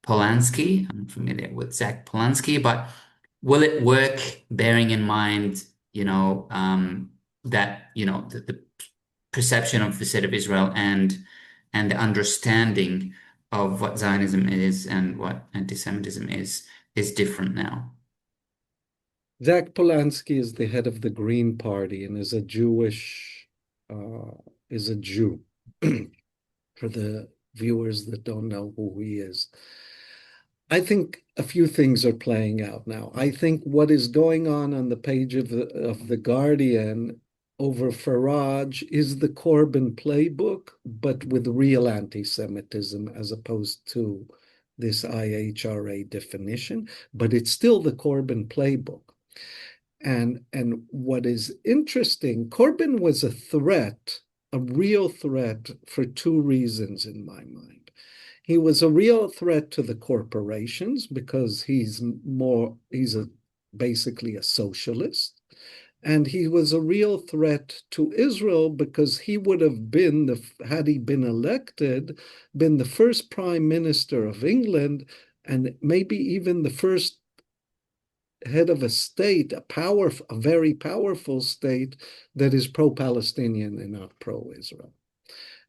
Polanski. I'm familiar with Zach Polanski, but will it work bearing in mind, that, the perception of the state of Israel and the understanding of what Zionism is and what anti-Semitism is different now. Zach Polanski is the head of the Green Party and is a uh, is a Jew. For the viewers that don't know who he is. I think a few things are playing out now. I think what is going on the page of the Guardian over Farage is the Corbyn playbook, but with real anti-Semitism as opposed to this IHRA definition. But it's still the Corbyn playbook. And what is interesting, Corbyn was a threat, a real threat for two reasons in my mind. He was a real threat to the corporations because basically a socialist. And he was a real threat to Israel because he would have been, had he been elected, been the first prime minister of England and maybe even the first head of a state, a very powerful state that is pro-Palestinian and not pro-Israel.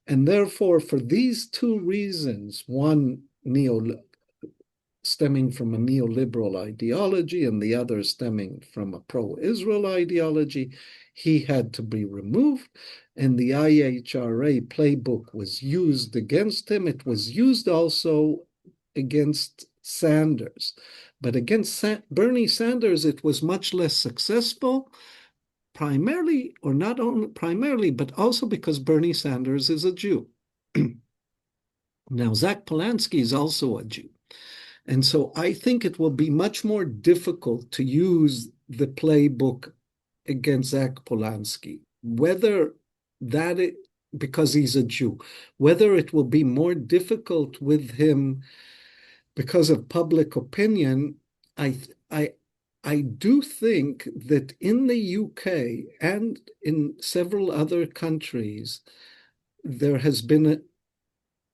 And therefore, for these two reasons, one stemming from a neoliberal ideology and the other stemming from a pro-Israel ideology, he had to be removed. And the IHRA playbook was used against him. It was used also against Sanders. But against Bernie Sanders, it was much less successful, primarily, or not only primarily, but also because Bernie Sanders is a Jew. Now, Zach Polanski is also a Jew. And so I think it will be much more difficult to use the playbook against Zach Polanski, whether because he's a Jew, whether it will be more difficult with him because of public opinion, I do think that in the UK and in several other countries, there has been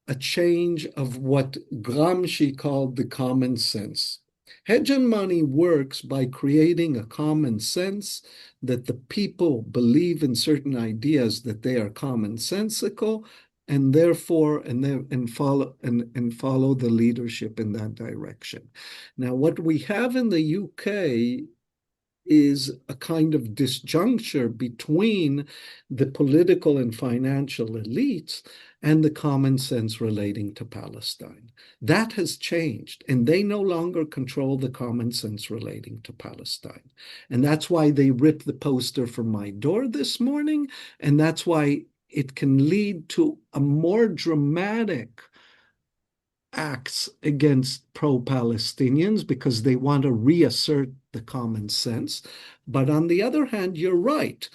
a change of what Gramsci called the common sense. Hegemony works by creating a common sense that the people believe in certain ideas that they are commonsensical, and therefore follow the leadership in that direction. Now, what we have in the UK is a kind of disjuncture between the political and financial elites and the common sense relating to Palestine. That has changed, and they no longer control the common sense relating to Palestine. And that's why they ripped the poster from my door this morning, and that's why it can lead to a more dramatic acts against pro-Palestinians because they want to reassert the common sense. But on the other hand, you're right.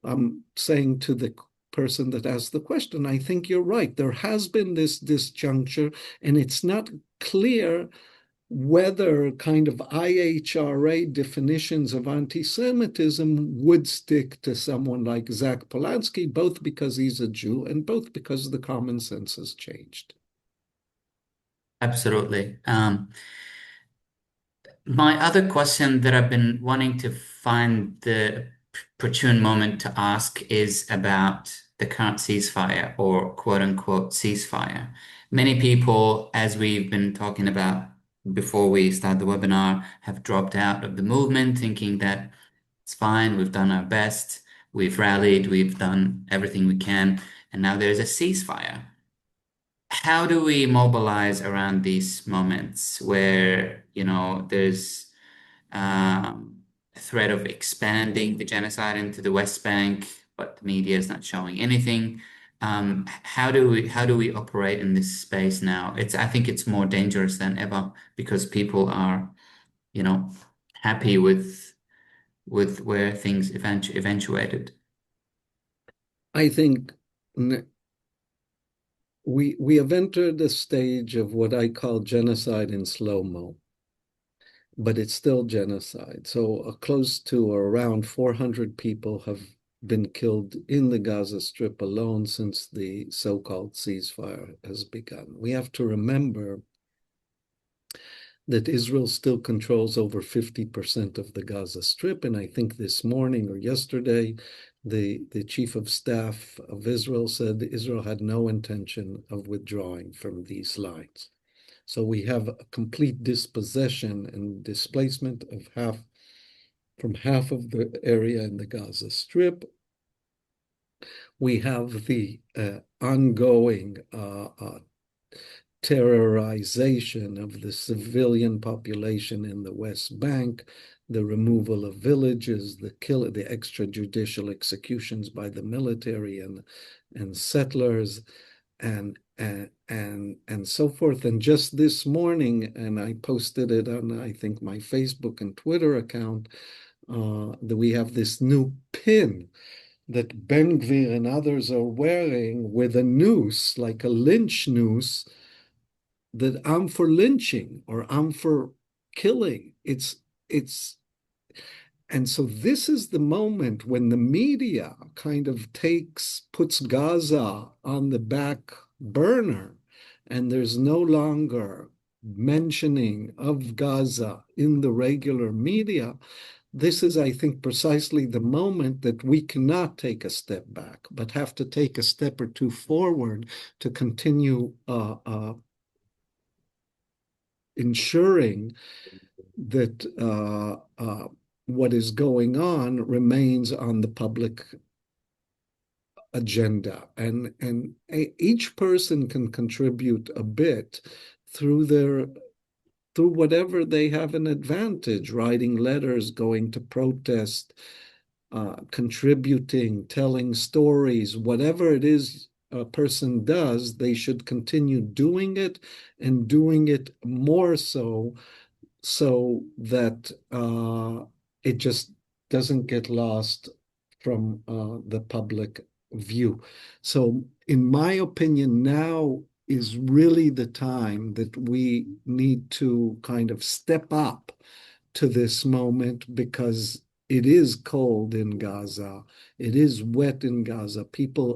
I'm saying to the person that asked the question, I think you're right. There has been this disjuncture, and it's not clear whether kind of IHRA definitions of anti-Semitism would stick to someone like Zach Polanski, both because he's a Jew and both because the common sense has changed. Absolutely. My other question that I've been wanting to find the opportune moment to ask is about the current ceasefire or quote unquote ceasefire. Many people, as we've been talking about before we start the webinar, have dropped out of the movement thinking that it's fine, we've done our best, we've rallied, we've done everything we can, and now there's a ceasefire. How do we mobilize around these moments where, there's a threat of expanding the genocide into the West Bank, but the media is not showing anything? How do we operate in this space now? I think it's more dangerous than ever because people are, you know, happy with where things eventuated. I think we have entered a stage of what I call genocide in slow-mo, but it's still genocide. So close to or around 400 people have been killed in the Gaza Strip alone since the so-called ceasefire has begun. We have to remember that Israel still controls over 50% of the Gaza Strip. And I think this morning or yesterday, the chief of staff of Israel said Israel had no intention of withdrawing from these lines. So we have a complete dispossession and displacement of half of the area in the Gaza Strip. We have the ongoing terrorization of the civilian population in the West Bank, the removal of villages, the extrajudicial executions by the military and settlers, and so forth. And just this morning, and I posted it on, I think, my Facebook and Twitter account, that we have this new pin that Ben-Gvir and others are wearing with a noose, like a lynch noose, that I'm for lynching or I'm for killing. It's and so this is the moment when the media kind of puts Gaza on the back burner, and there's no longer mentioning of Gaza in the regular media. This is, I think, precisely the moment that we cannot take a step back, but have to take a step or two forward to continue ensuring that what is going on remains on the public agenda. And each person can contribute a bit through whatever they have an advantage, writing letters, going to protest, contributing, telling stories, whatever it is a person does, they should continue doing it and doing it more so that it just doesn't get lost from the public view. So, in my opinion, now is really the time that we need to kind of step up to this moment because it is cold in Gaza. It is wet in Gaza.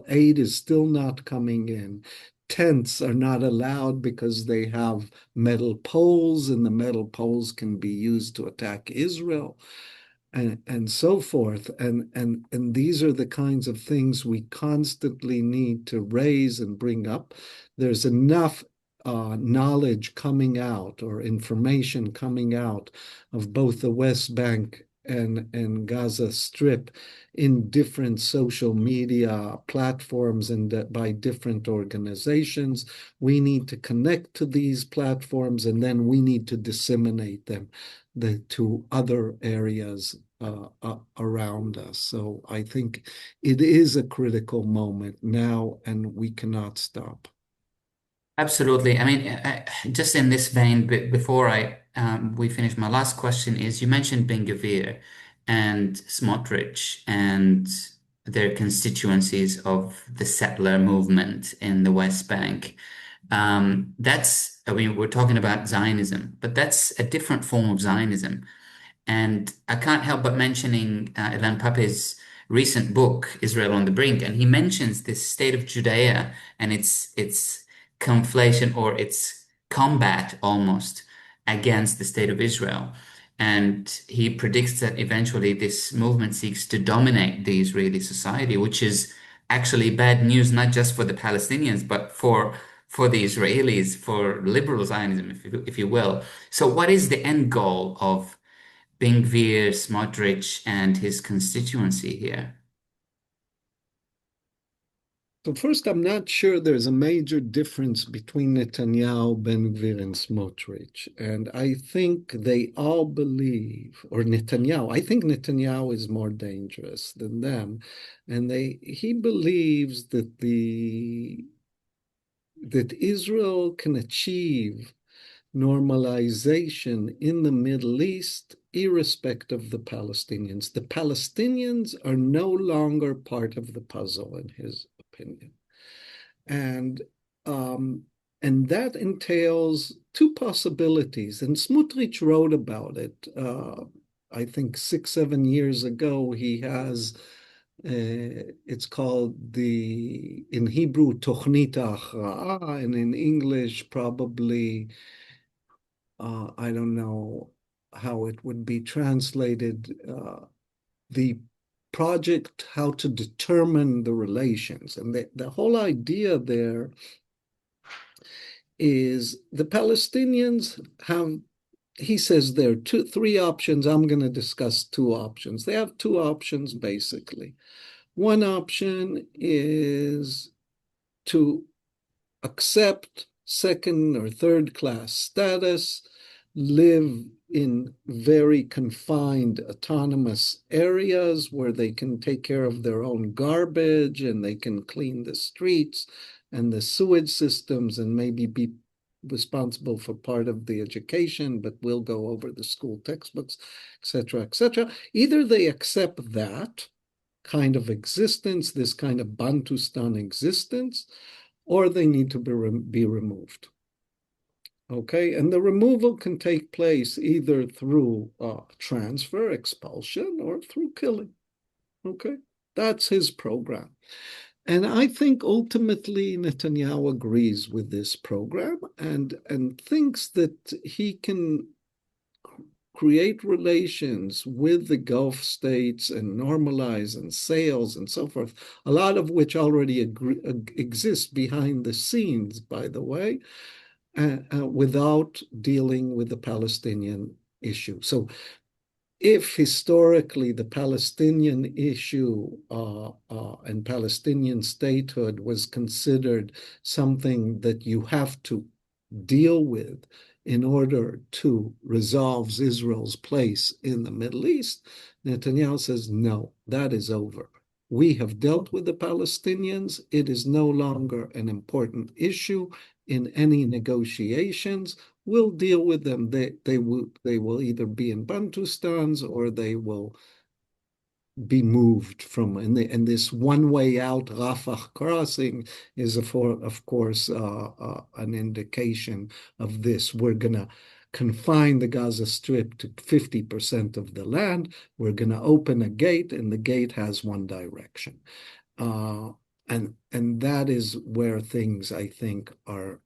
Aid is still not coming in. Tents are not allowed because they have metal poles, and the metal poles can be used to attack Israel and so forth. And these are the kinds of things we constantly need to raise and bring up. There's enough knowledge coming out or information coming out of both the West Bank and Gaza Strip in different social media platforms and by different organizations. We need to connect to these platforms, and then we need to disseminate them to other areas around us. So I think it is a critical moment now, and we cannot stop. Absolutely. I mean, just in this vein, before we finish, my last question is: you mentioned Ben-Gvir and Smotrich and their constituencies of the settler movement in the West Bank. I mean, we're talking about Zionism, but that's a different form of Zionism. And I can't help but mentioning Ilan Pappé's recent book, Israel on the Brink, and he mentions this state of Judea and its conflation or its combat almost against the state of Israel. And he predicts that eventually this movement seeks to dominate the Israeli society, which is actually bad news, not just for the Palestinians, but for the Israelis, for liberal Zionism, if you will. So what is the end goal of Ben-Gvir, Smotrich, and his constituency here? So first, I'm not sure there's a major difference between Netanyahu, Ben-Gvir, and Smotrich. And I think they all believe, or Netanyahu, I think Netanyahu is more dangerous than them. And he believes that Israel can achieve normalization in the Middle East, irrespective of the Palestinians. The Palestinians are no longer part of the puzzle, in his opinion. And um, and that entails two possibilities. And Smotrich wrote about it. I think 6, 7 years ago. He has it's called in Hebrew Tochnit IHRA, and in English probably I don't know how it would be translated. The project how to determine the relations. And the whole idea there is the Palestinians have, he says there are three options. I'm going to discuss two options. They have two options, basically. One option is to accept second or third class status, live in very confined autonomous areas where they can take care of their own garbage and they can clean the streets and the sewage systems and maybe be responsible for part of the education, but will go over the school textbooks, etc., etc. Either they accept that kind of existence, this kind of Bantustan existence, or they need to be removed. Okay, and the removal can take place either through transfer, expulsion, or through killing. Okay, that's his program. And I think ultimately Netanyahu agrees with this program and thinks that he can create relations with the Gulf states and normalize and sales and so forth, a lot of which already exist behind the scenes, by the way, without dealing with the Palestinian issue. So if historically the Palestinian issue and Palestinian statehood was considered something that you have to deal with in order to resolve Israel's place in the Middle East, Netanyahu says, no, that is over. We have dealt with the Palestinians. It is no longer an important issue in any negotiations. We'll deal with them. They will either be in Bantustans or they will be moved from, and this one way out Rafah crossing is of course an indication of this. We're gonna confine the Gaza Strip to 50% of the land. We're gonna open a gate, and the gate has one direction, and that is where things I think are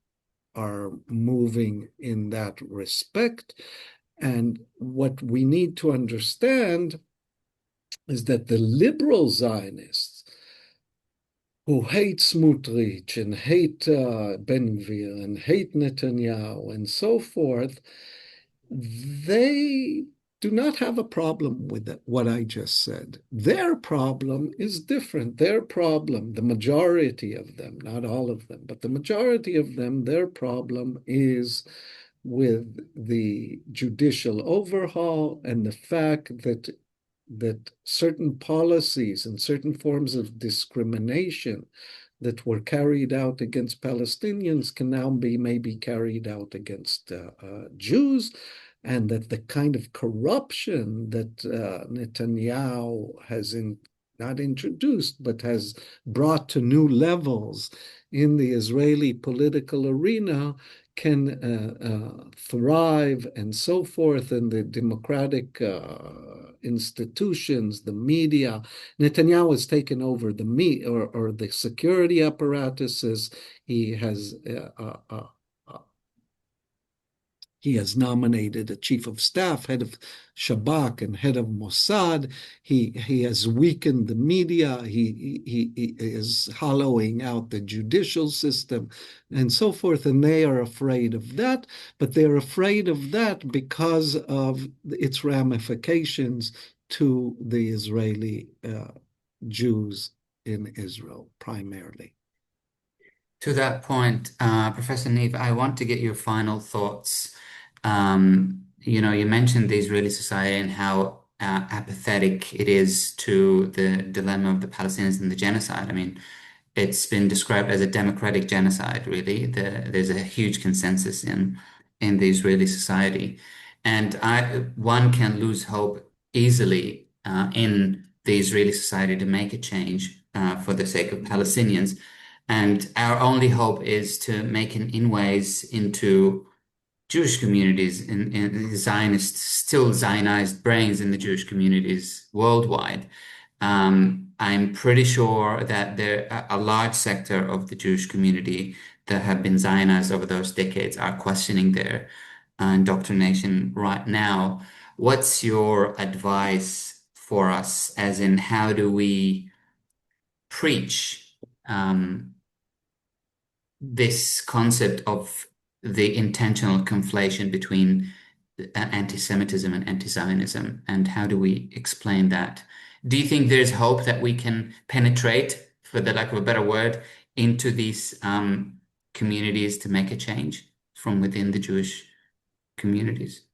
moving in that respect. And what we need to understand is that the liberal Zionists who hate Smotrich and hate Ben-Gvir and hate Netanyahu and so forth, they do not have a problem with what I just said. Their problem is different. Their problem, the majority of them, not all of them, but the majority of them, their problem is with the judicial overhaul and the fact that certain policies and certain forms of discrimination that were carried out against Palestinians can now be maybe carried out against Jews, and that the kind of corruption that Netanyahu has not introduced, but has brought to new levels in the Israeli political arena can thrive and so forth, and the democratic institutions, the media. Netanyahu has taken over or the security apparatuses. He has nominated a chief of staff, head of Shabak, and head of Mossad. He has weakened the media. He is hollowing out the judicial system and so forth. And they are afraid of that. But they're afraid of that because of its ramifications to the Israeli Jews in Israel, primarily. To that point, Professor Neve, I want to get your final thoughts. You mentioned the Israeli society and how apathetic it is to the dilemma of the Palestinians and the genocide. I mean, it's been described as a democratic genocide, really. There's a huge consensus in the Israeli society. And one can lose hope easily in the Israeli society to make a change for the sake of Palestinians. And our only hope is to make an inways into Jewish communities in Zionist, still Zionized brains in the Jewish communities worldwide. I'm pretty sure that a large sector of the Jewish community that have been Zionized over those decades are questioning their indoctrination right now. What's your advice for us, as in how do we preach this concept of the intentional conflation between anti-Semitism and anti-Zionism, and how do we explain that? Do you think there's hope that we can penetrate, for the lack of a better word, into these communities to make a change from within the Jewish communities?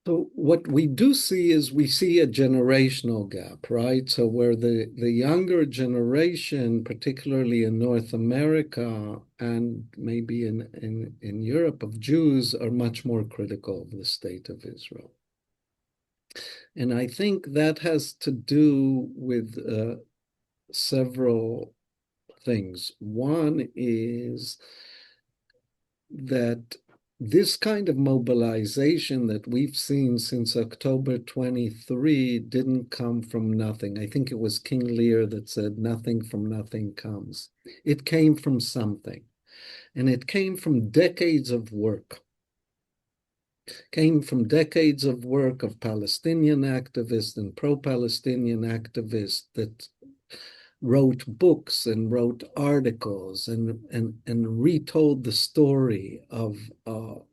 So what we do see is we see a generational gap, right? So where the younger generation, particularly in North America and maybe in Europe of Jews, are much more critical of the state of Israel. And I think that has to do with several things. One is that this kind of mobilization that we've seen since October 23 didn't come from nothing. I think it was King Lear that said, nothing from nothing comes. It came from something, and it came from decades of work. Came from decades of work of Palestinian activists and pro-Palestinian activists that wrote books and wrote articles and retold the story of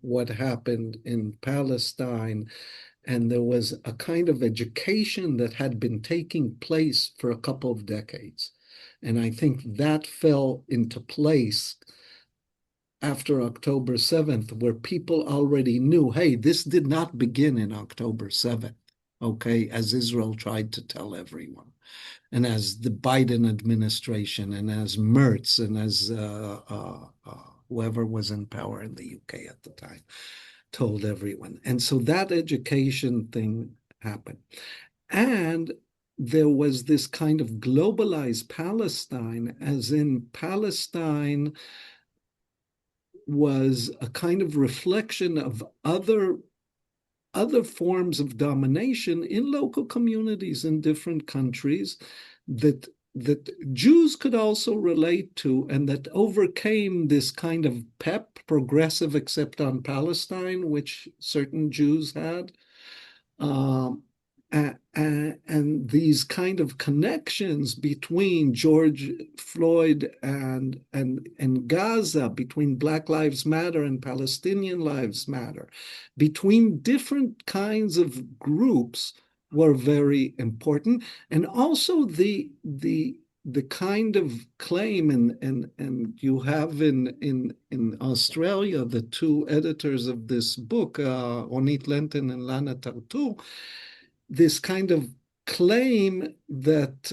what happened in Palestine. And there was a kind of education that had been taking place for a couple of decades. And I think that fell into place after October 7th, where people already knew, hey, this did not begin in October 7th, okay, as Israel tried to tell everyone and as the Biden administration and as Merz and as whoever was in power in the UK at the time told everyone. And so that education thing happened. And there was this kind of globalized Palestine, as in Palestine was a kind of reflection of other forms of domination in local communities in different countries that Jews could also relate to, and that overcame this kind of progressive except on Palestine, which certain Jews had. And these kind of connections between George Floyd and Gaza, between Black Lives Matter and Palestinian Lives Matter, between different kinds of groups were very important. And also the kind of claim, and you have in Australia the two editors of this book, Ronit Lenton and Lana Tartu, this kind of claim that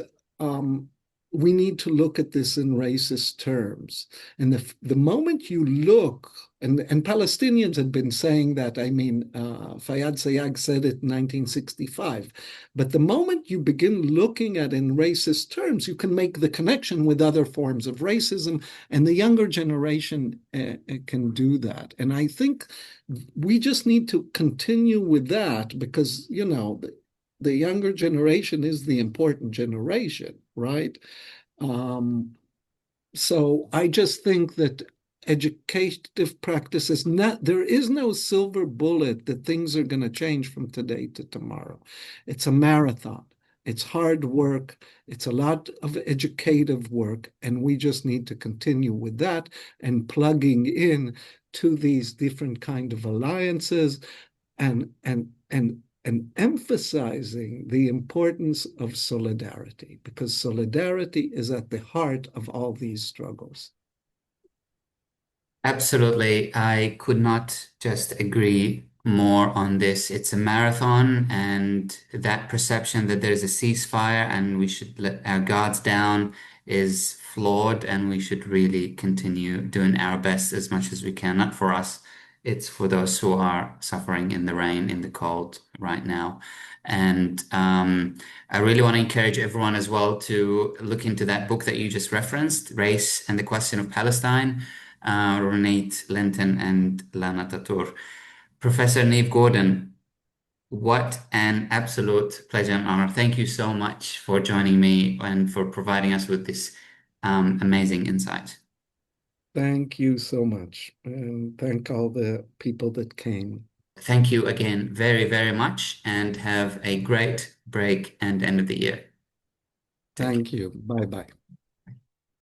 we need to look at this in racist terms. And the moment you look, and Palestinians had been saying that, I mean, Fayyad Sayag said it in 1965, but the moment you begin looking at in racist terms, you can make the connection with other forms of racism, and the younger generation can do that. And I think we just need to continue with that because, you know, the younger generation is the important generation, right? So I just think that educative practice is not, there is no silver bullet that things are going to change from today to tomorrow. It's a marathon. It's hard work. It's a lot of educative work, and we just need to continue with that and plugging in to these different kind of alliances and emphasizing the importance of solidarity, because solidarity is at the heart of all these struggles. Absolutely. I could not just agree more on this. It's a marathon, and that perception that there's a ceasefire and we should let our guards down is flawed, and we should really continue doing our best as much as we can. Not for us, it's for those who are suffering in the rain, in the cold right now. And I really want to encourage everyone as well to look into that book that you just referenced, Race and the Question of Palestine, Ronit Linton and Lana Tatur. Professor Neve Gordon, what an absolute pleasure and honor. Thank you so much for joining me and for providing us with this amazing insight. Thank you so much, and thank all the people that came. Thank you again very, very much, and have a great break and end of the year. Take care. Thank you. Bye bye.